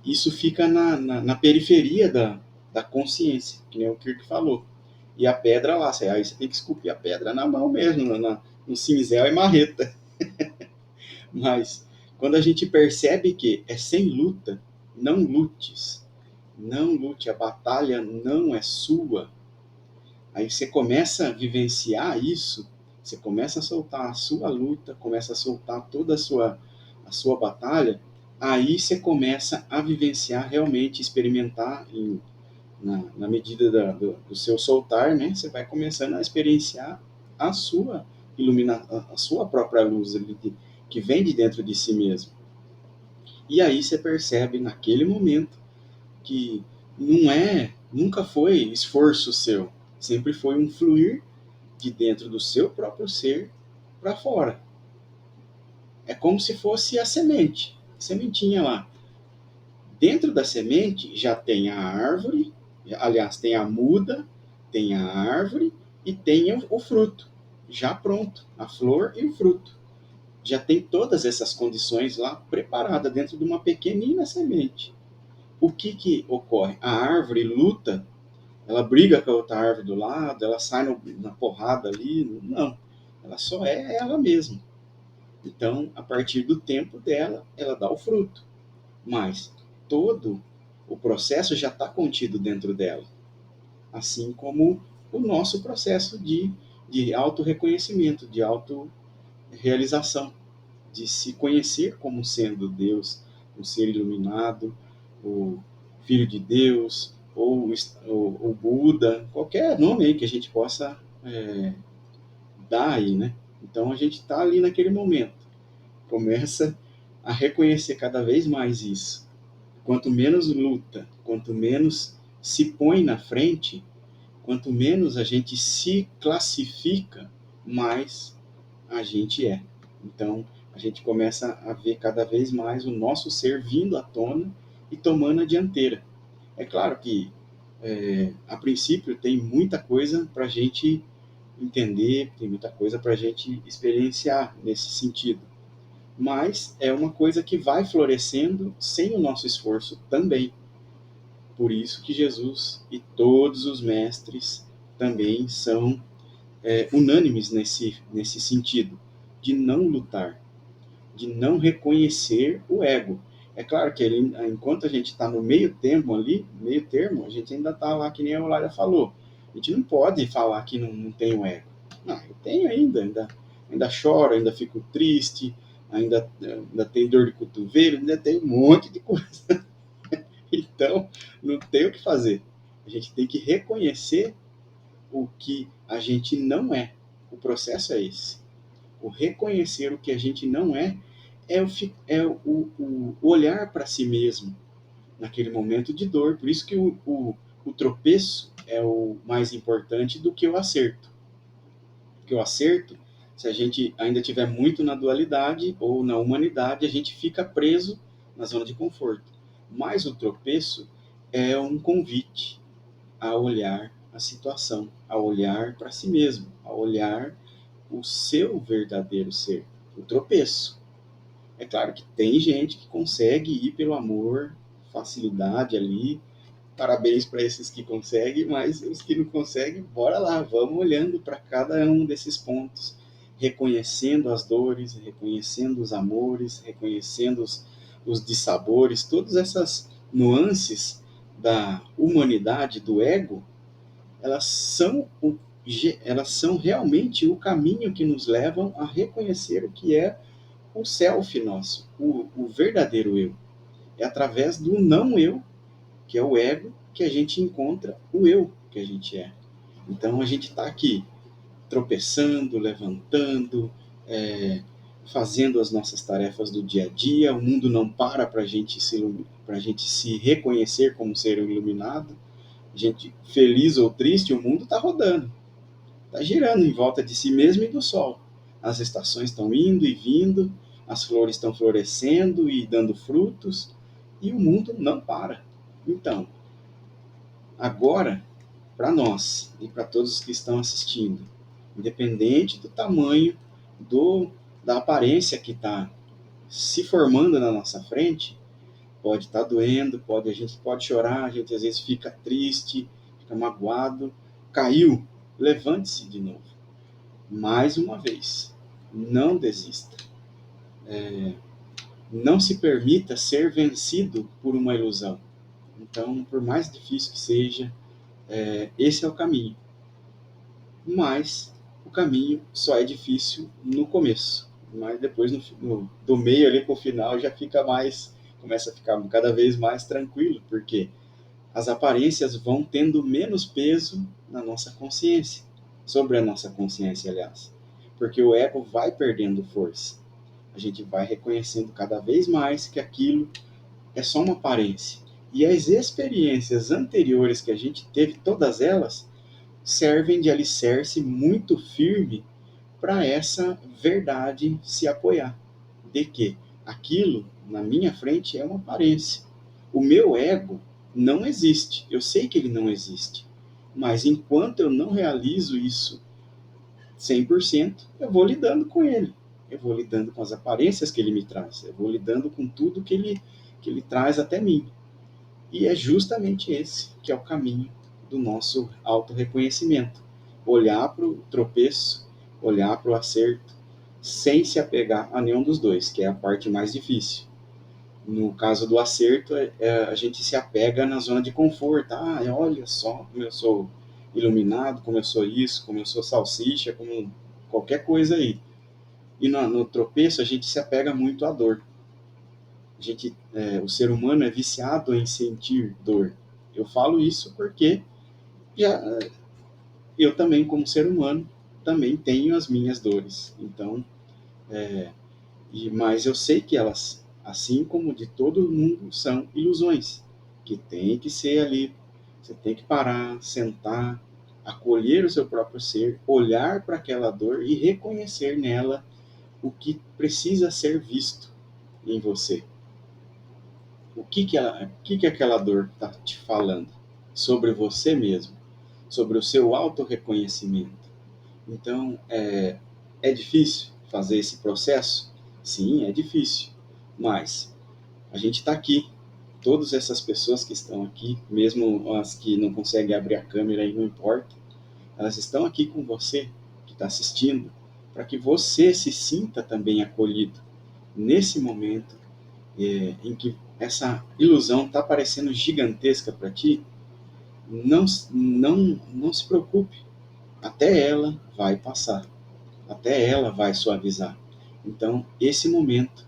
Speaker 1: isso fica na periferia da consciência, que nem o Kirk falou. E a pedra lá, aí você tem que esculpir a pedra na mão mesmo, no cinzel e marreta. Mas quando a gente percebe que é sem luta, não lutes. Não lute, a batalha não é sua. Aí você começa a vivenciar isso, você começa a soltar a sua luta, começa a soltar toda a sua batalha, aí você começa a vivenciar realmente, experimentar na medida do seu soltar, né? Você vai começando a experienciar a sua a sua própria luz que vem de dentro de si mesmo. E aí você percebe naquele momento que nunca foi esforço seu, sempre foi um fluir de dentro do seu próprio ser para fora. É como se fosse a sementinha lá. Dentro da semente já tem a árvore, aliás, tem a muda, tem a árvore e tem o fruto, já pronto, a flor e o fruto. Já tem todas essas condições lá preparadas dentro de uma pequenina semente. O que ocorre? A árvore luta, ela briga com a outra árvore do lado, ela sai na porrada ali, não. Ela só é ela mesma. Então, a partir do tempo dela, ela dá o fruto. Mas todo o processo já está contido dentro dela. Assim como o nosso processo de autorreconhecimento, de autorrealização. de se conhecer como sendo Deus, um ser iluminado, o Filho de Deus, ou o Buda, qualquer nome aí que a gente possa dar aí, né? Então a gente está ali naquele momento, começa a reconhecer cada vez mais isso. Quanto menos luta, quanto menos se põe na frente, quanto menos a gente se classifica, mais a gente é. Então, a gente começa a ver cada vez mais o nosso ser vindo à tona e tomando a dianteira. É claro que, a princípio, tem muita coisa para a gente entender, tem muita coisa para a gente experienciar nesse sentido. Mas é uma coisa que vai florescendo sem o nosso esforço também. Por isso que Jesus e todos os mestres também são unânimes nesse sentido, de não lutar, de não reconhecer o ego. É claro que enquanto a gente está no meio termo ali, a gente ainda está lá, que nem a Eulália falou. A gente não pode falar que não tem o ego. Não, eu tenho ainda choro, ainda fico triste, ainda tenho dor de cotovelo, ainda tem um monte de coisa. Então, não tem o que fazer. A gente tem que reconhecer o que a gente não é. O processo é esse. O reconhecer o que a gente não o olhar para si mesmo naquele momento de dor. Por isso que o tropeço é o mais importante do que o acerto. Porque o acerto, se a gente ainda tiver muito na dualidade ou na humanidade, a gente fica preso na zona de conforto. Mas o tropeço é um convite a olhar a situação, a olhar para si mesmo, a olhar o seu verdadeiro ser, o tropeço. É claro que tem gente que consegue ir pelo amor, facilidade ali, parabéns para esses que conseguem, mas os que não conseguem, bora lá, vamos olhando para cada um desses pontos, reconhecendo as dores, reconhecendo os amores, reconhecendo os dissabores, todas essas nuances da humanidade, do ego, elas são realmente o caminho que nos levam a reconhecer o que é o self nosso, o verdadeiro eu. É através do não eu, que é o ego, que a gente encontra o eu que a gente é. Então a gente está aqui tropeçando, levantando, fazendo as nossas tarefas do dia a dia. O mundo não para a gente se reconhecer como ser iluminado. A gente, feliz ou triste, o mundo está rodando, está girando em volta de si mesmo e do sol. As estações estão indo e vindo, as flores estão florescendo e dando frutos, e o mundo não para. Então, agora, para nós e para todos que estão assistindo, independente do tamanho da aparência que está se formando na nossa frente, pode estar doendo, a gente pode chorar, a gente às vezes fica triste, fica magoado, caiu, levante-se de novo. Mais uma vez, não desista. Não se permita ser vencido por uma ilusão. Então, por mais difícil que seja, esse é o caminho. Mas o caminho só é difícil no começo. Mas depois, do meio ali para o final, começa a ficar cada vez mais tranquilo, porque as aparências vão tendo menos peso na nossa consciência, sobre a nossa consciência, aliás. Porque o ego vai perdendo força. A gente vai reconhecendo cada vez mais que aquilo é só uma aparência. E as experiências anteriores que a gente teve, todas elas, servem de alicerce muito firme para essa verdade se apoiar. De que aquilo, na minha frente, é uma aparência. O meu ego não existe. Eu sei que ele não existe. Mas enquanto eu não realizo isso 100%, eu vou lidando com ele. Eu vou lidando com as aparências que ele me traz. Eu vou lidando com tudo que ele traz até mim. E é justamente esse que é o caminho do nosso autorreconhecimento. Olhar para o tropeço, olhar para o acerto, sem se apegar a nenhum dos dois, que é a parte mais difícil. No caso do acerto, a gente se apega na zona de conforto. Olha só como eu sou iluminado, como eu sou isso, como eu sou salsicha, como qualquer coisa aí. E no tropeço a gente se apega muito à dor. O ser humano é viciado em sentir dor. Eu falo isso porque já, eu também, como ser humano, também tenho as minhas dores. Então, mas eu sei que elas, assim como de todo mundo, são ilusões, que tem que ser ali. Você tem que parar, sentar, acolher o seu próprio ser, olhar para aquela dor e reconhecer nela o que precisa ser visto em você. O que aquela dor está te falando sobre você mesmo, sobre o seu autorreconhecimento. Então, é difícil fazer esse processo? Sim, é difícil, mas a gente está aqui. Todas essas pessoas que estão aqui, mesmo as que não conseguem abrir a câmera e não importa, elas estão aqui com você, que está assistindo, para que você se sinta também acolhido nesse momento em que essa ilusão está parecendo gigantesca para ti. Não se preocupe, até ela vai passar, até ela vai suavizar. Então, esse momento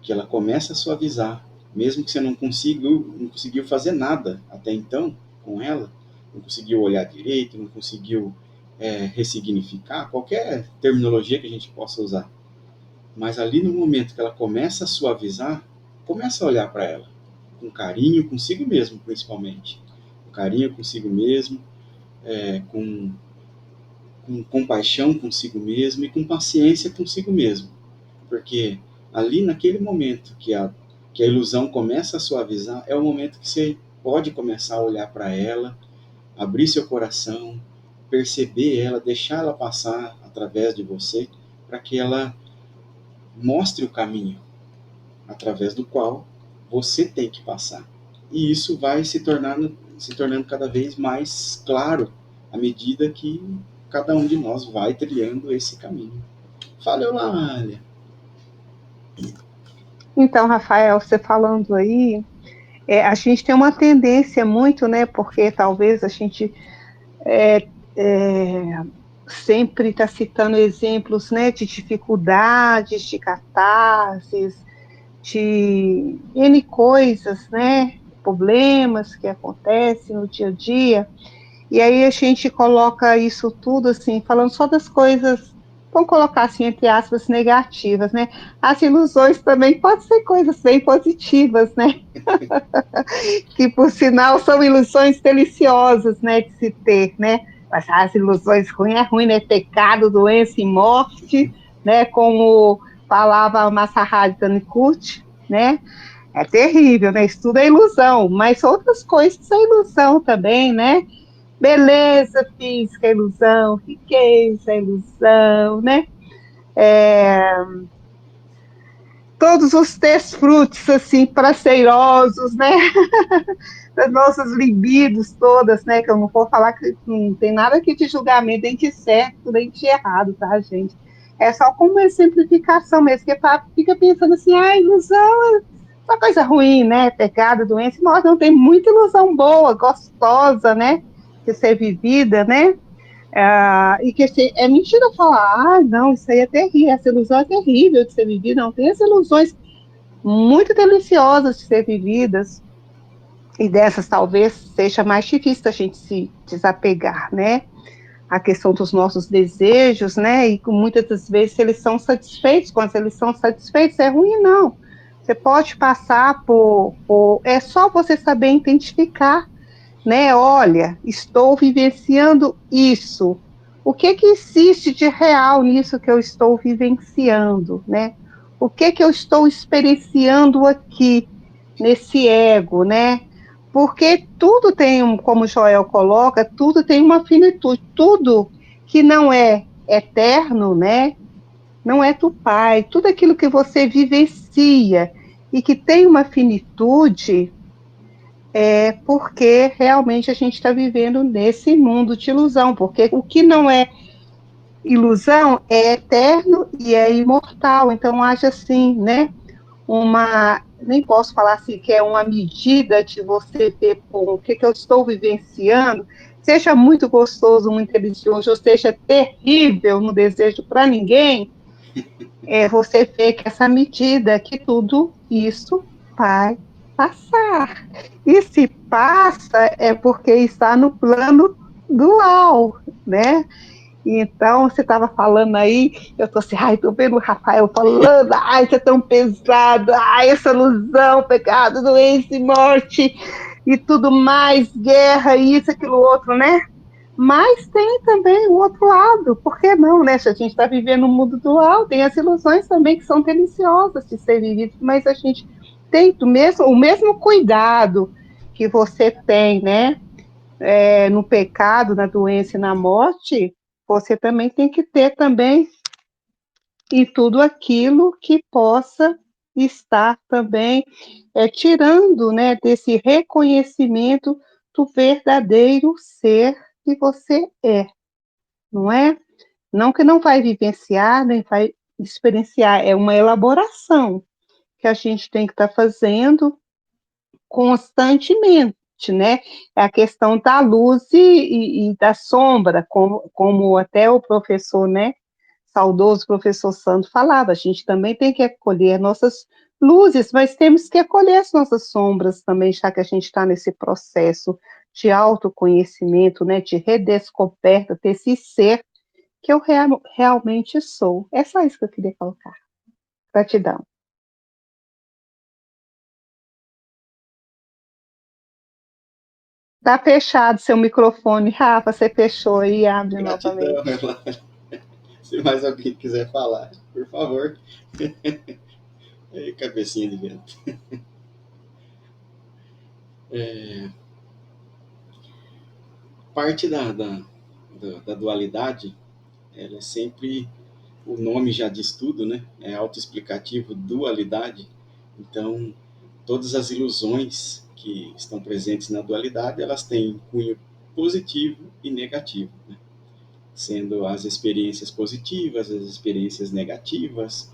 Speaker 1: que ela começa a suavizar, mesmo que você não conseguiu fazer nada até então com ela, não conseguiu olhar direito, não conseguiu ressignificar, qualquer terminologia que a gente possa usar. Mas ali no momento que ela começa a suavizar, começa a olhar para ela, com carinho consigo mesmo, principalmente. Com carinho consigo mesmo, com compaixão consigo mesmo e com paciência consigo mesmo. Porque ali naquele momento que a ilusão começa a suavizar, é o momento que você pode começar a olhar para ela, abrir seu coração, perceber ela, deixar ela passar através de você, para que ela mostre o caminho através do qual você tem que passar. E isso vai se tornando cada vez mais claro à medida que cada um de nós vai trilhando esse caminho. Fala, Eulália.
Speaker 3: Então, Rafael, você falando aí, a gente tem uma tendência muito, né, porque talvez a gente sempre está citando exemplos, né, de dificuldades, de catarses, de N coisas, né, problemas que acontecem no dia a dia, e aí a gente coloca isso tudo, assim, falando só das coisas, vamos colocar assim, entre aspas, negativas, né? As ilusões também podem ser coisas bem positivas, né? Que, por sinal, são ilusões deliciosas, né, de se ter, né? Mas as ilusões ruins é ruim, né? Pecado, doença e morte, né? Como falava Masaharu Taniguchi, né? É terrível, né? Isso tudo é ilusão, mas outras coisas são ilusão também, né? Beleza física é ilusão, riqueza é ilusão, né? Todos os desfrutos, assim, prazerosos, né? Das nossas libidos todas, né? Que eu não vou falar que não tem nada aqui de julgamento, nem de certo, nem de errado, tá, gente? É só como uma simplificação mesmo, que fica pensando assim, ilusão é uma coisa ruim, né? Pecado, doença, mas não, tem muita ilusão boa, gostosa, né? De ser vivida, né? E que é mentira falar, não, isso aí é terrível, essa ilusão é terrível de ser vivida, não, tem as ilusões muito deliciosas de ser vividas, e dessas talvez seja mais difícil da gente se desapegar, né? A questão dos nossos desejos, né? E muitas das vezes eles são satisfeitos, quando eles são satisfeitos, é ruim, não. Você pode passar é só você saber identificar, né? Olha, estou vivenciando isso. O que existe de real nisso que eu estou vivenciando, né? O que eu estou experienciando aqui, nesse ego, né? Porque tudo tem, como o Joel coloca, tudo tem uma finitude. Tudo que não é eterno, né? Não é do Pai. Tudo aquilo que você vivencia e que tem uma finitude, porque realmente a gente está vivendo nesse mundo de ilusão, porque o que não é ilusão é eterno e é imortal, então haja assim, né, nem posso falar assim, que é uma medida de você ver o que eu estou vivenciando, seja muito gostoso, muito delicioso, ou seja terrível, não desejo para ninguém, Você vê que essa medida, que tudo isso vai passar. E se passa, é porque está no plano dual, né? Então, você estava falando aí, eu tô assim, ai, tô vendo o Rafael falando, ai, isso é tão pesado, ai, essa ilusão, pecado, doença e morte, e tudo mais, guerra, isso, aquilo, outro, né? Mas tem também o outro lado, por que não, né? Se a gente está vivendo um mundo dual, tem as ilusões também que são deliciosas de ser vividas, mas a gente tem o mesmo cuidado que você tem, né? No pecado, na doença e na morte, você também tem que ter também em tudo aquilo que possa estar também tirando, né, desse reconhecimento do verdadeiro ser que você é, não é? Não que não vai vivenciar, nem vai experienciar, é uma elaboração que a gente tem que estar fazendo constantemente, né? É a questão da luz e da sombra, como até o professor, né? Saudoso professor Santo falava, a gente também tem que acolher nossas luzes, mas temos que acolher as nossas sombras também, já que a gente está nesse processo de autoconhecimento, né? De redescoberta desse ser que eu realmente sou. É só isso que eu queria colocar. Gratidão. Tá fechado seu microfone, Rafa, você fechou e abre
Speaker 1: Gratidão,
Speaker 3: novamente.
Speaker 1: Se mais alguém quiser falar, por favor. Aí, cabecinha de vento. Parte da dualidade, ela é sempre, o nome já diz tudo, né? É autoexplicativo, dualidade. Então, todas as ilusões que estão presentes na dualidade, elas têm cunho positivo e negativo, né? Sendo as experiências positivas, as experiências negativas,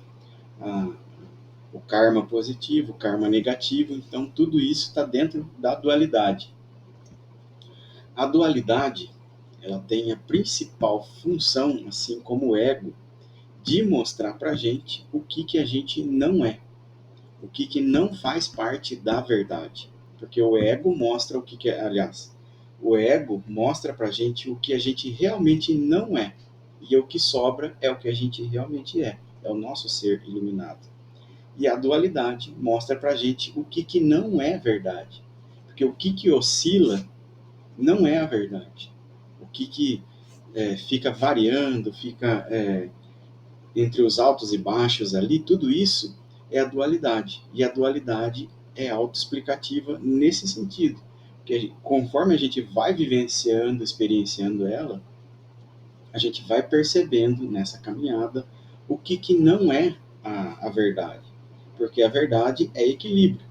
Speaker 1: a, o karma positivo, o karma negativo. Então, tudo isso está dentro da dualidade. A dualidade, ela tem a principal função, assim como o ego, de mostrar para a gente o que a gente não é, o que não faz parte da verdade. Porque o ego mostra o que é, aliás, o ego mostra para a gente o que a gente realmente não é. E o que sobra é o que a gente realmente é o nosso ser iluminado. E a dualidade mostra para a gente o que não é verdade. Porque o que oscila não é a verdade. O que fica variando, fica entre os altos e baixos ali, tudo isso é a dualidade. E a dualidade é autoexplicativa nesse sentido. Porque conforme a gente vai vivenciando, experienciando ela, a gente vai percebendo nessa caminhada o que não é a verdade. Porque a verdade é equilíbrio.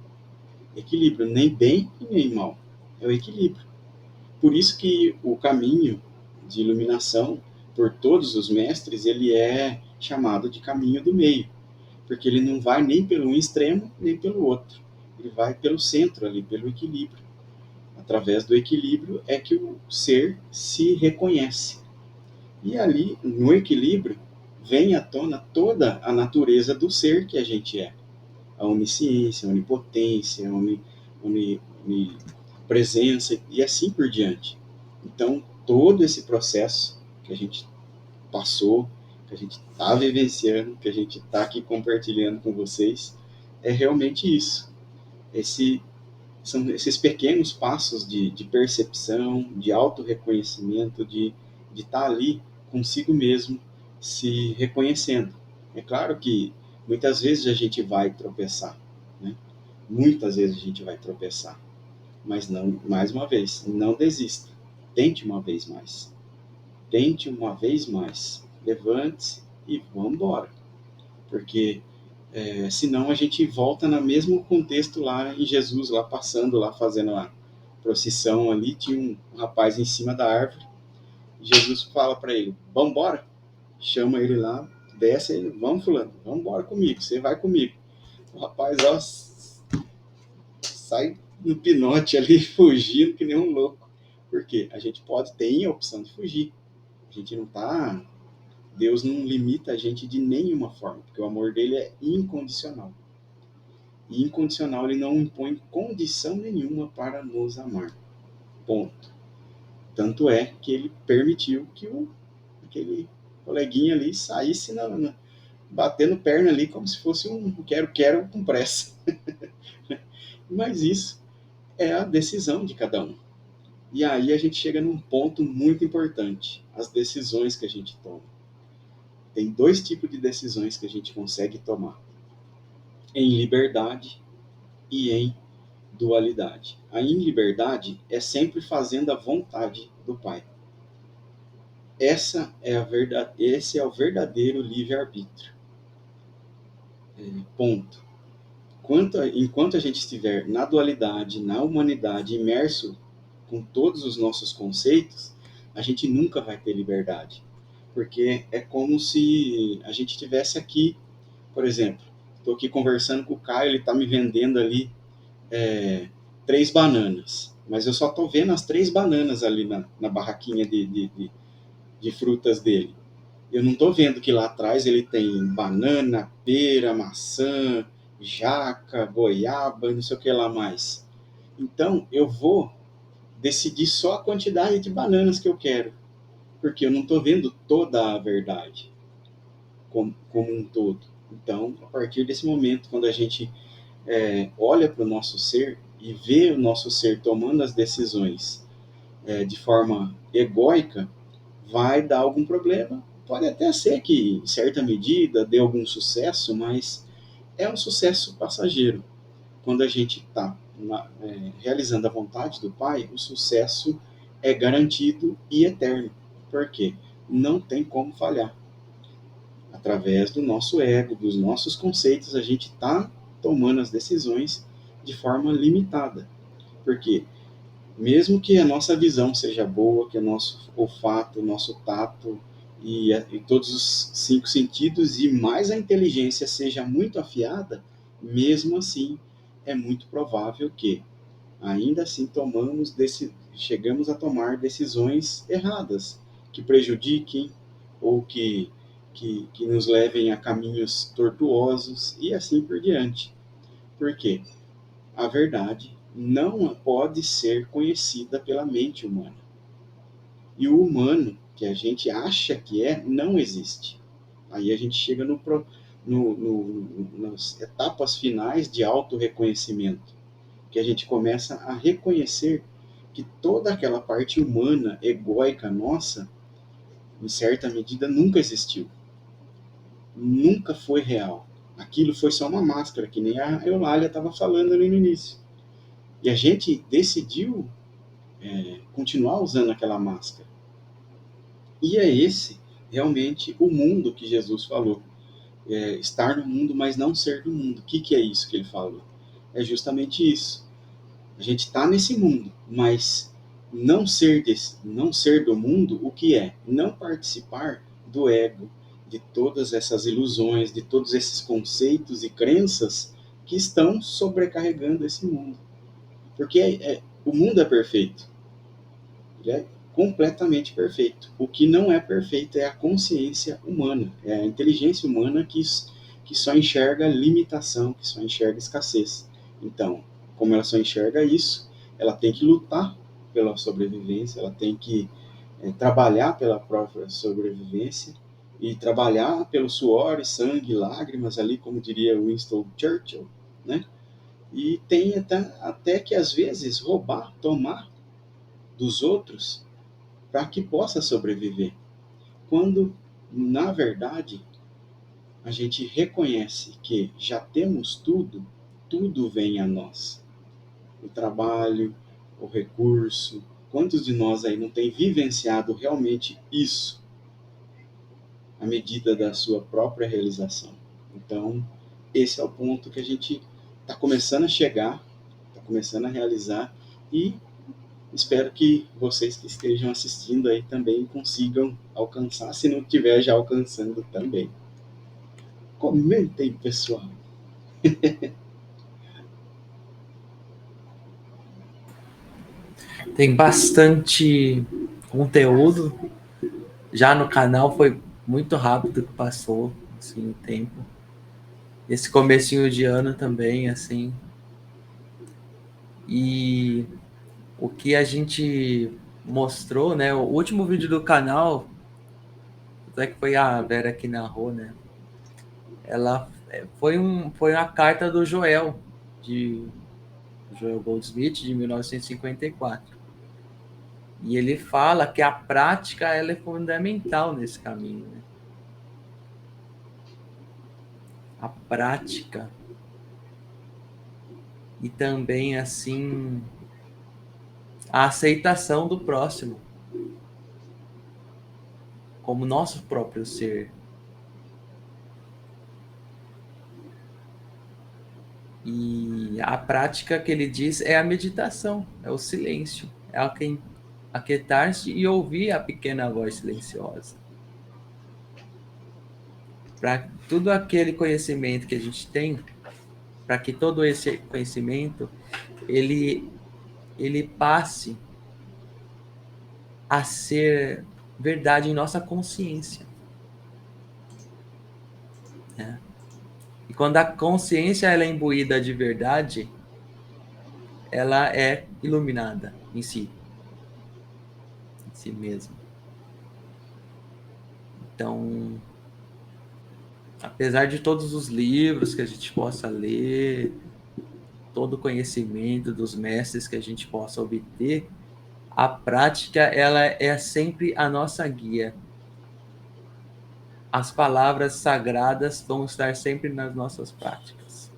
Speaker 1: Equilíbrio, nem bem e nem mal. É o equilíbrio. Por isso que o caminho de iluminação, por todos os mestres, ele é chamado de caminho do meio, porque ele não vai nem pelo um extremo, nem pelo outro. Ele vai pelo centro ali, pelo equilíbrio. Através do equilíbrio é que o ser se reconhece. E ali, no equilíbrio, vem à tona toda a natureza do ser que a gente é. A onisciência, a onipotência, a onipresença e assim por diante. Então, todo esse processo que a gente passou, que a gente está vivenciando, que a gente está aqui compartilhando com vocês, é realmente isso. São esses pequenos passos de percepção, de autorreconhecimento, de estar ali consigo mesmo, se reconhecendo. É claro que muitas vezes a gente vai tropeçar, né? Muitas vezes a gente vai tropeçar, mas não, mais uma vez, não desista. Tente uma vez mais. Tente uma vez mais. Levante-se e vamos embora. Porque senão a gente volta no mesmo contexto lá em Jesus, lá passando, lá fazendo a procissão ali, tinha um rapaz em cima da árvore, e Jesus fala para ele, vamos embora? Chama ele lá, desce ele, vamos fulano, vamos embora comigo, você vai comigo. O rapaz, ó, sai no pinote ali, fugindo que nem um louco. Por quê? A gente tem a opção de fugir. A gente não está Deus não limita a gente de nenhuma forma, porque o amor dele é incondicional. E incondicional, ele não impõe condição nenhuma para nos amar. Ponto. Tanto é que ele permitiu que aquele coleguinha ali saísse batendo perna ali como se fosse um quero-quero com pressa. Mas isso é a decisão de cada um. E aí a gente chega num ponto muito importante, as decisões que a gente toma. Tem 2 tipos de decisões que a gente consegue tomar: em liberdade e em dualidade. A em liberdade é sempre fazendo a vontade do Pai. Esse é o verdadeiro livre-arbítrio. Ponto. Enquanto a gente estiver na dualidade, na humanidade, imerso com todos os nossos conceitos, a gente nunca vai ter liberdade. Porque é como se a gente estivesse aqui, por exemplo, estou aqui conversando com o Caio, ele está me vendendo ali 3 bananas, mas eu só estou vendo as 3 bananas ali na barraquinha de frutas dele. Eu não estou vendo que lá atrás ele tem banana, pera, maçã, jaca, goiaba, não sei o que lá mais. Então, eu vou decidir só a quantidade de bananas que eu quero, porque eu não estou vendo toda a verdade como um todo. Então, a partir desse momento, quando a gente olha para o nosso ser e vê o nosso ser tomando as decisões de forma egóica, vai dar algum problema. Pode até ser que, em certa medida, dê algum sucesso, mas é um sucesso passageiro. Quando a gente está realizando a vontade do Pai, o sucesso é garantido e eterno. Por quê? Não tem como falhar. Através do nosso ego, dos nossos conceitos, a gente está tomando as decisões de forma limitada. Porque mesmo que a nossa visão seja boa, que o nosso olfato, o nosso tato e todos os 5 sentidos e mais a inteligência seja muito afiada, mesmo assim é muito provável que ainda assim chegamos a tomar decisões erradas, que prejudiquem ou que nos levem a caminhos tortuosos e assim por diante. Por quê? A verdade não pode ser conhecida pela mente humana. E o humano, que a gente acha que não existe. Aí a gente chega nas etapas finais de autorreconhecimento, que a gente começa a reconhecer que toda aquela parte humana, egóica nossa, em certa medida, nunca existiu. Nunca foi real. Aquilo foi só uma máscara, que nem a Eulália estava falando ali no início. E a gente decidiu continuar usando aquela máscara. E é esse realmente o mundo que Jesus falou. Estar no mundo, mas não ser do mundo. O que é isso que ele falou? É justamente isso. A gente está nesse mundo, mas não ser do mundo, o que é? Não participar do ego, de todas essas ilusões, de todos esses conceitos e crenças que estão sobrecarregando esse mundo. Porque o mundo é perfeito. Ele é completamente perfeito. O que não é perfeito é a consciência humana, é a inteligência humana que só enxerga limitação, que só enxerga escassez. Então, como ela só enxerga isso, ela tem que lutar pela sobrevivência, ela tem que trabalhar pela própria sobrevivência e trabalhar pelo suor, sangue, lágrimas ali, como diria Winston Churchill, né? E tem até que às vezes roubar, tomar dos outros para que possa sobreviver. Quando, na verdade, a gente reconhece que já temos tudo, tudo vem a nós. O trabalho, o recurso. Quantos de nós aí não tem vivenciado realmente isso à medida da sua própria realização? Então, esse é o ponto que a gente está começando a chegar, está começando a realizar e espero que vocês que estejam assistindo aí também consigam alcançar, se não estiver já alcançando também. Comentem, pessoal.
Speaker 2: Tem bastante conteúdo. Já no canal foi muito rápido que passou, assim, o tempo. Esse comecinho de ano também, assim. E o que a gente mostrou, né? O último vídeo do canal, até que foi a Vera que narrou, né? Ela foi uma carta do Joel Goldsmith, de 1954. E ele fala que a prática ela é fundamental nesse caminho, né? A prática. E também, assim, a aceitação do próximo como nosso próprio ser. E a prática que ele diz é a meditação, é o silêncio, é aquietar-se e ouvir a pequena voz silenciosa. Para tudo aquele conhecimento que a gente tem, para que todo esse conhecimento ele passe a ser verdade em nossa consciência. Né? E quando a consciência ela é imbuída de verdade, ela é iluminada em si mesma. Então, apesar de todos os livros que a gente possa ler, todo o conhecimento dos mestres que a gente possa obter, a prática ela é sempre a nossa guia. As palavras sagradas vão estar sempre nas nossas práticas.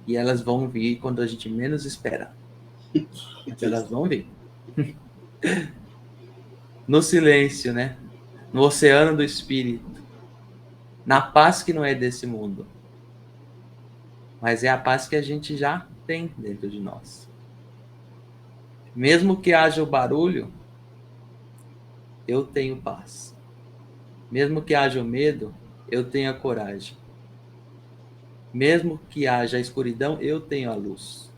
Speaker 2: E elas vão vir quando a gente menos espera. Mas elas vão vir. No silêncio, né? No oceano do espírito. Na paz que não é desse mundo. Mas é a paz que a gente já tem dentro de nós. Mesmo que haja o barulho, eu tenho paz. Mesmo que haja o medo, eu tenho a coragem. Mesmo que haja a escuridão, eu tenho a luz.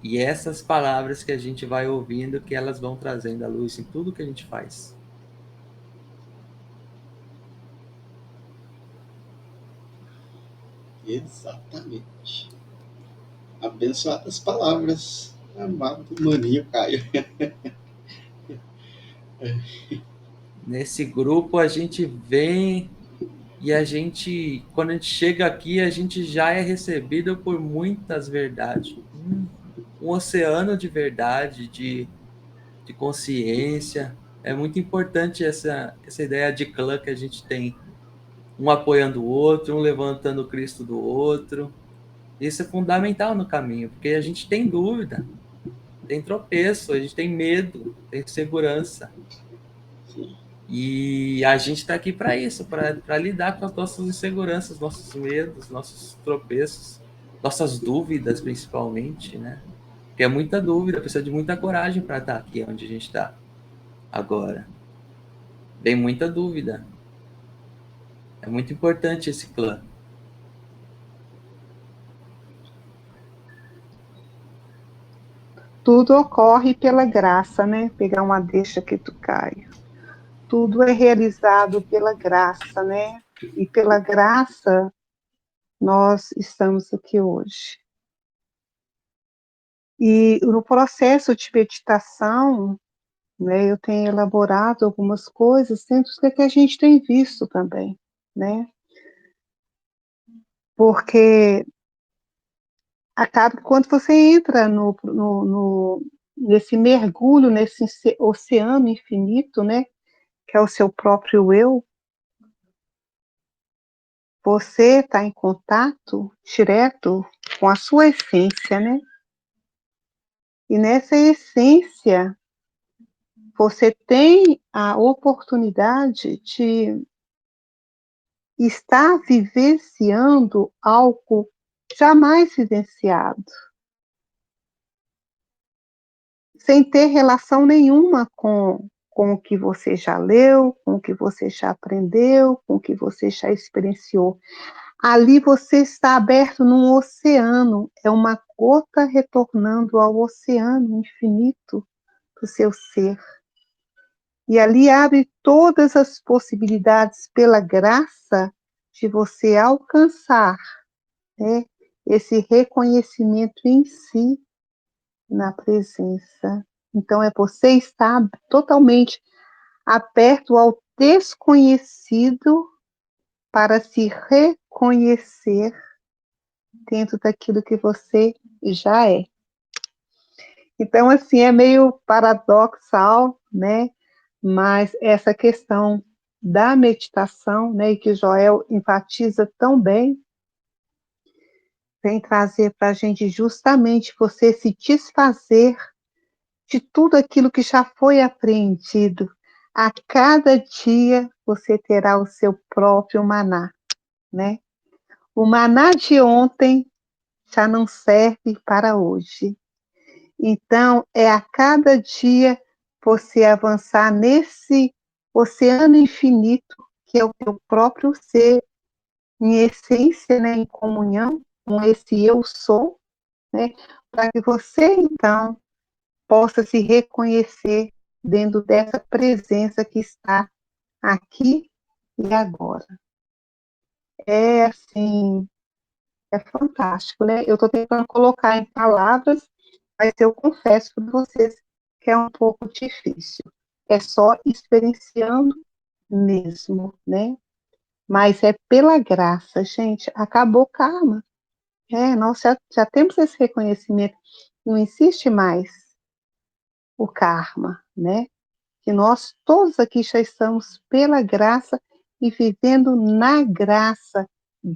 Speaker 2: E essas palavras que a gente vai ouvindo, que elas vão trazendo a luz em tudo que a gente faz.
Speaker 1: Exatamente. Abençoadas palavras, amado maninho Caio.
Speaker 2: Nesse grupo a gente vem e quando a gente chega aqui, a gente já é recebido por muitas verdades. Um oceano de verdade, de consciência. É muito importante essa ideia de clã que a gente tem. Um apoiando o outro, um levantando o Cristo do outro. Isso é fundamental no caminho, porque a gente tem dúvida, tem tropeço, a gente tem medo, tem insegurança.
Speaker 1: Sim.
Speaker 2: E a gente está aqui para isso, para lidar com as nossas inseguranças, nossos medos, nossos tropeços, nossas dúvidas, principalmente, né? Porque é muita dúvida, precisa de muita coragem para estar aqui onde a gente está agora. Tem muita dúvida. É muito importante esse clã.
Speaker 3: Tudo ocorre pela graça, né? Pegar uma deixa aqui do Caio. Tudo é realizado pela graça, né? E pela graça nós estamos aqui hoje. E no processo de meditação, né, eu tenho elaborado algumas coisas dentro do que a gente tem visto também, né? Porque acaba que quando você entra nesse mergulho, nesse oceano infinito, né, que é o seu próprio eu, você está em contato direto com a sua essência, né? E nessa essência, você tem a oportunidade de estar vivenciando algo jamais vivenciado, sem ter relação nenhuma com o que você já leu, com o que você já aprendeu, com o que você já experienciou. Ali você está aberto num oceano, é uma gota retornando ao oceano infinito do seu ser. E ali abre todas as possibilidades pela graça de você alcançar, né, esse reconhecimento em si na presença. Então, é você estar totalmente aberto ao desconhecido para se reconhecer dentro daquilo que você já é. Então, assim, é meio paradoxal, né? Mas essa questão da meditação, né, e que Joel enfatiza tão bem, vem trazer para a gente justamente você se desfazer de tudo aquilo que já foi aprendido. A cada dia você terá o seu próprio maná, né? O maná de ontem já não serve para hoje. Então, é a cada dia você avançar nesse oceano infinito, que é o teu próprio ser, em essência, né, em comunhão com esse eu sou, né, para que você, então, possa se reconhecer dentro dessa presença que está aqui e agora. É assim, é fantástico, né? Eu estou tentando colocar em palavras, mas eu confesso para vocês que é um pouco difícil. É só experienciando mesmo, né? Mas é pela graça, gente. Acabou o karma. Nós já temos esse reconhecimento. Não existe mais o karma, né? Que nós todos aqui já estamos pela graça e vivendo na graça,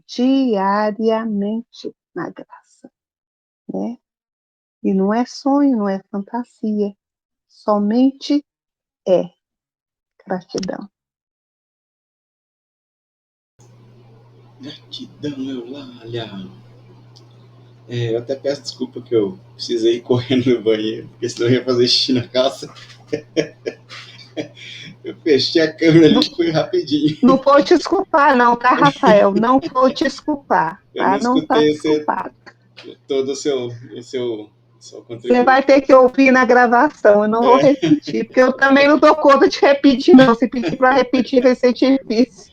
Speaker 3: diariamente na graça, né? E não é sonho, não é fantasia, somente é gratidão.
Speaker 1: Gratidão, Eulália. Eu até peço desculpa que eu precisei ir correndo no banheiro, porque senão eu ia fazer xixi na calça. Eu fechei a câmera ali e fui rapidinho.
Speaker 3: Não vou te desculpar, não, tá, Rafael? Não vou te desculpar,
Speaker 1: Eu não
Speaker 3: tá? Não tá
Speaker 1: escutei
Speaker 3: desculpado.
Speaker 1: todo o seu
Speaker 3: Você
Speaker 1: contributo.
Speaker 3: vai ter que ouvir na gravação, eu não vou repetir, porque eu também não dou conta de repetir, não. Se pedir para repetir, vai ser difícil.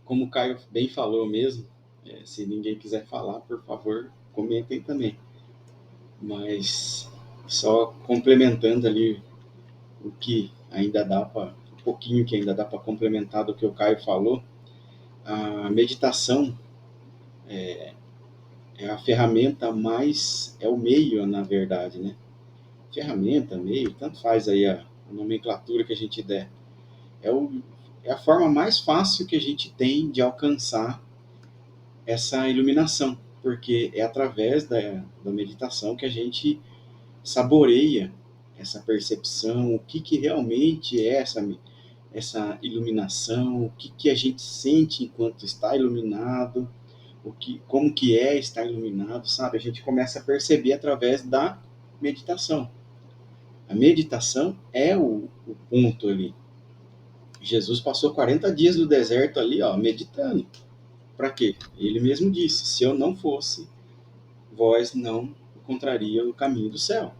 Speaker 1: Como o Caio bem falou mesmo, se ninguém quiser falar, por favor, comentem também. Mas só complementando ali o que ainda dá para, um pouquinho que ainda dá para complementar do que o Caio falou, a meditação é a ferramenta mais, é o meio, na verdade, né? Ferramenta, meio, tanto faz aí a nomenclatura que a gente der. É a forma mais fácil que a gente tem de alcançar essa iluminação, porque é através da meditação que a gente saboreia essa percepção, o que realmente é essa iluminação, o que a gente sente enquanto está iluminado, como que é estar iluminado, sabe? A gente começa a perceber através da meditação. A meditação é o ponto ali. Jesus passou 40 dias no deserto ali, ó, meditando. Para quê? Ele mesmo disse: se eu não fosse, vós não encontraria o caminho do céu.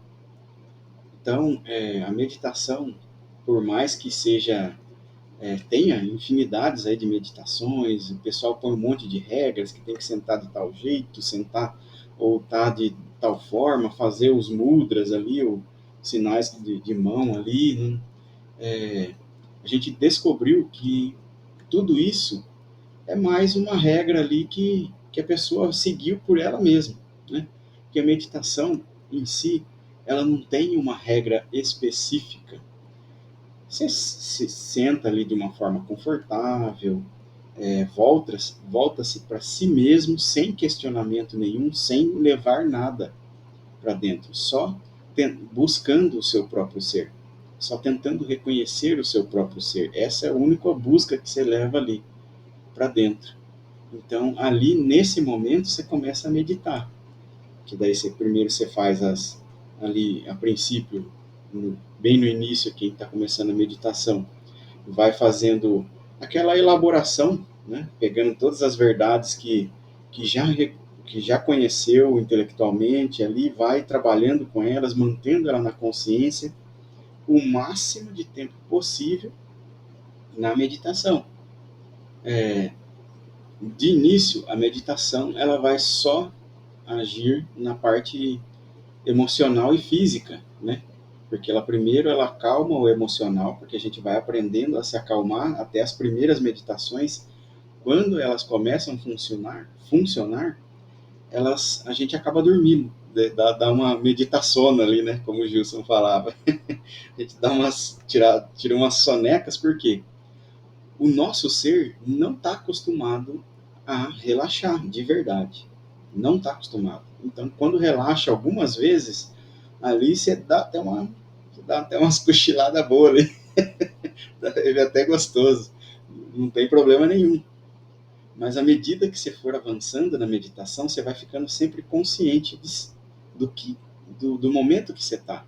Speaker 1: Então, a meditação, por mais que tenha infinidades aí de meditações, o pessoal põe um monte de regras, que tem que sentar de tal jeito, sentar ou tá de tal forma, fazer os mudras ali, os sinais de mão ali, né? A gente descobriu que tudo isso é mais uma regra ali que a pessoa seguiu por ela mesma, né? Que a meditação em si, ela não tem uma regra específica. Você se senta ali de uma forma confortável, volta-se para si mesmo sem questionamento nenhum, sem levar nada para dentro, só buscando o seu próprio ser, só tentando reconhecer o seu próprio ser. Essa é a única busca que você leva ali para dentro. Então, ali, nesse momento, você começa a meditar. Que daí, primeiro você faz ali, a princípio, bem no início, quem está começando a meditação, vai fazendo aquela elaboração, né? Pegando todas as verdades que que já conheceu intelectualmente ali, vai trabalhando com elas, mantendo ela na consciência o máximo de tempo possível na meditação. De início, a meditação ela vai só agir na parte emocional e física, né? Porque ela acalma o emocional, porque a gente vai aprendendo a se acalmar até as primeiras meditações. Quando elas começam a funcionar, a gente acaba dormindo, dá uma meditação ali, né? Como o Gilson falava. A gente tira umas sonecas, porque o nosso ser não está acostumado a relaxar de verdade. Não está acostumado. Então, quando relaxa algumas vezes, ali você dá até umas cochiladas boas ali. É até gostoso. Não tem problema nenhum. Mas à medida que você for avançando na meditação, você vai ficando sempre consciente do momento que você está.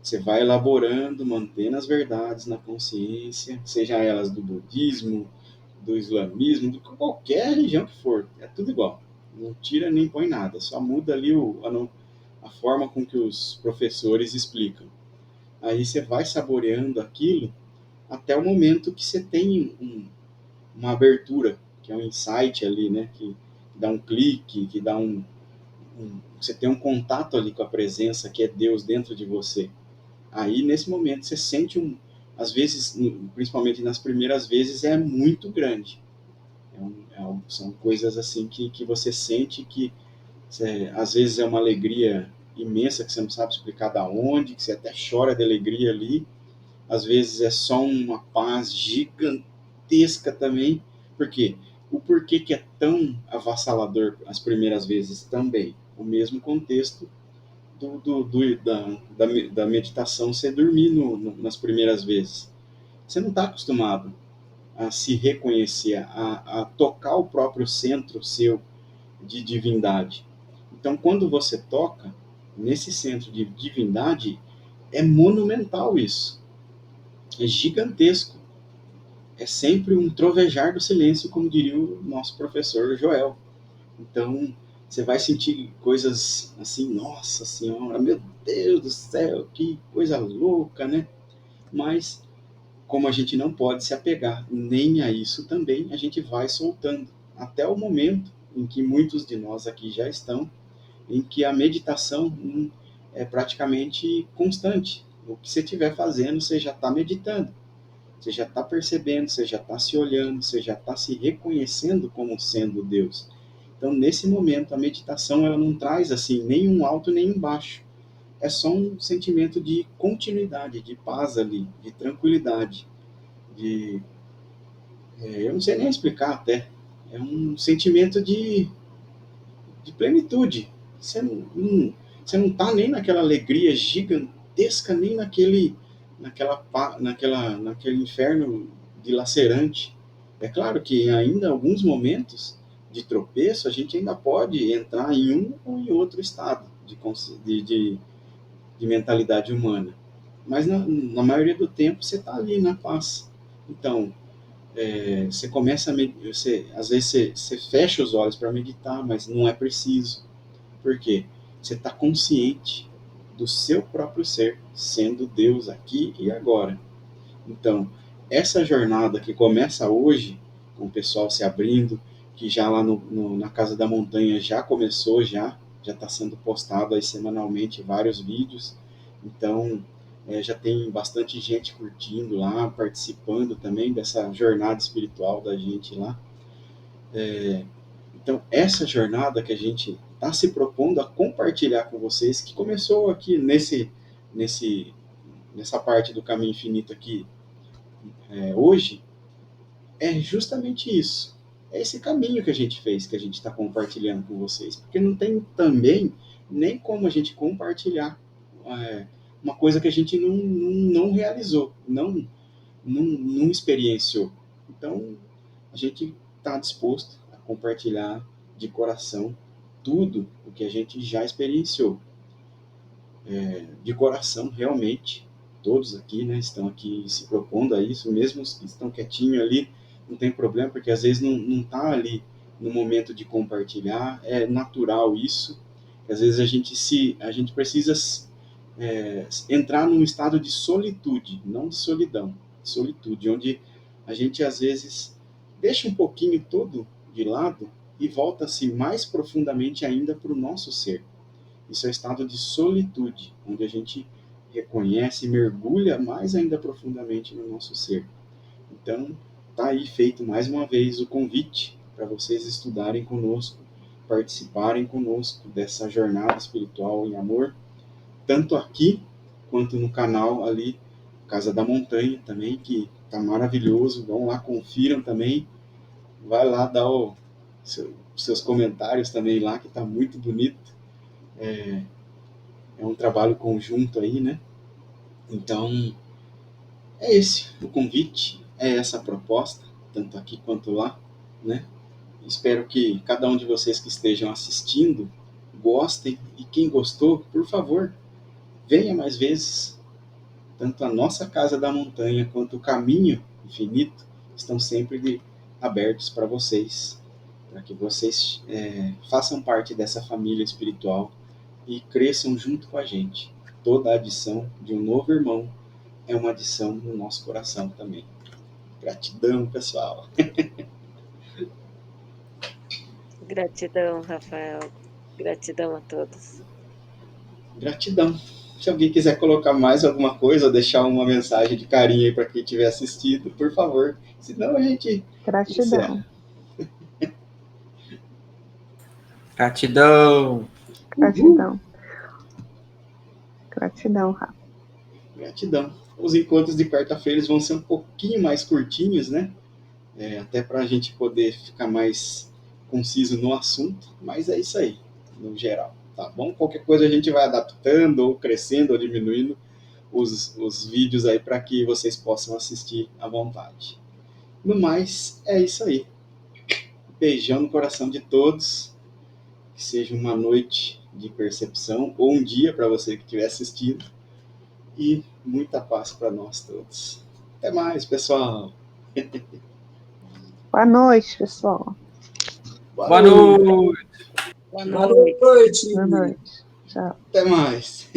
Speaker 1: Você vai elaborando, mantendo as verdades na consciência, seja elas do budismo, do islamismo, de qualquer religião que for, é tudo igual. Não tira nem põe nada, só muda ali a forma com que os professores explicam. Aí você vai saboreando aquilo até o momento que você tem uma abertura, que é um insight ali, né? Que dá um clique, que dá você tem um contato ali com a presença que é Deus dentro de você. Aí, nesse momento, você sente às vezes, principalmente nas primeiras vezes, é muito grande. São coisas assim que você sente que, às vezes, é uma alegria imensa que você não sabe explicar da onde, que você até chora de alegria ali. Às vezes é só uma paz gigantesca também. Por quê? O porquê que é tão avassalador as primeiras vezes também. O mesmo contexto da meditação, você dormir nas primeiras vezes. Você não está acostumado a se reconhecer, a tocar o próprio centro seu de divindade. Então, quando você toca nesse centro de divindade, é monumental isso. É gigantesco. É sempre um trovejar do silêncio, como diria o nosso professor Joel. Então, você vai sentir coisas assim, nossa senhora, meu Deus do céu, que coisa louca, né? Mas, como a gente não pode se apegar nem a isso também, a gente vai soltando. Até o momento em que muitos de nós aqui já estão, em que a meditação é praticamente constante. O que você estiver fazendo, você já está meditando. Você já está percebendo, você já está se olhando, você já está se reconhecendo como sendo Deus. Então, nesse momento, a meditação ela não traz assim nem um alto nem um baixo. É só um sentimento de continuidade, de paz ali, de tranquilidade, eu não sei nem explicar até. É um sentimento de plenitude. Você não está nem naquela alegria gigantesca, nem naquele inferno dilacerante. É claro que ainda em alguns momentos de tropeço, a gente ainda pode entrar em um ou em outro estado de mentalidade humana. Mas na maioria do tempo você está ali na paz. Então, você começa às vezes você fecha os olhos para meditar, mas não é preciso. Por quê? Você está consciente do seu próprio ser, sendo Deus aqui e agora. Então, essa jornada que começa hoje, com o pessoal se abrindo, que já lá na Casa da Montanha já começou, já está sendo postado aí semanalmente vários vídeos. Então, já tem bastante gente curtindo lá, participando também dessa jornada espiritual da gente lá. Então, essa jornada que a gente está se propondo a compartilhar com vocês, que começou aqui nessa parte do Caminho Infinito aqui hoje, é justamente isso. É esse caminho que a gente fez, que a gente está compartilhando com vocês. Porque não tem também nem como a gente compartilhar uma coisa que a gente não realizou, não experienciou. Então, a gente está disposto a compartilhar de coração tudo o que a gente já experienciou. De coração, realmente, todos aqui, né, estão aqui se propondo a isso, mesmo os que estão quietinhos ali, não tem problema, porque às vezes não está ali no momento de compartilhar. É natural isso. Às vezes a gente precisa entrar num estado de solitude, não de solidão, solitude, onde a gente às vezes deixa um pouquinho tudo de lado e volta-se mais profundamente ainda para o nosso ser. Isso é um estado de solitude, onde a gente reconhece e mergulha mais ainda profundamente no nosso ser. Então, está aí feito mais uma vez o convite para vocês estudarem conosco, participarem conosco dessa jornada espiritual em amor, tanto aqui quanto no canal ali, Casa da Montanha também, que está maravilhoso. Vão lá, confiram também. Vai lá dar seus comentários também lá, que está muito bonito. É um trabalho conjunto aí, né? Então, é esse o convite, é essa a proposta, tanto aqui quanto lá, né? Espero que cada um de vocês que estejam assistindo gostem, e quem gostou, por favor, venha mais vezes. Tanto a nossa Casa da Montanha quanto o Caminho Infinito estão sempre abertos para vocês, para que vocês façam parte dessa família espiritual e cresçam junto com a gente. Toda adição de um novo irmão é uma adição no nosso coração também. Gratidão, pessoal.
Speaker 6: Gratidão, Rafael. Gratidão a todos.
Speaker 1: Gratidão. Se alguém quiser colocar mais alguma coisa, deixar uma mensagem de carinho aí para quem tiver assistido, por favor. Senão a gente
Speaker 3: Gratidão.
Speaker 2: Gratidão.
Speaker 3: Gratidão. Gratidão, Rafa.
Speaker 1: Gratidão. Os encontros de quarta-feira vão ser um pouquinho mais curtinhos, né? Até para a gente poder ficar mais conciso no assunto, mas é isso aí, no geral. Tá bom? Qualquer coisa a gente vai adaptando, ou crescendo, ou diminuindo os vídeos aí para que vocês possam assistir à vontade. No mais, é isso aí. Beijão no coração de todos. Que seja uma noite de percepção, ou um dia para você que estiver assistindo. E muita paz para nós todos. Até mais, pessoal.
Speaker 3: Boa noite, pessoal.
Speaker 2: Boa noite.
Speaker 6: Boa noite.
Speaker 3: Boa noite. Tchau.
Speaker 1: Até mais.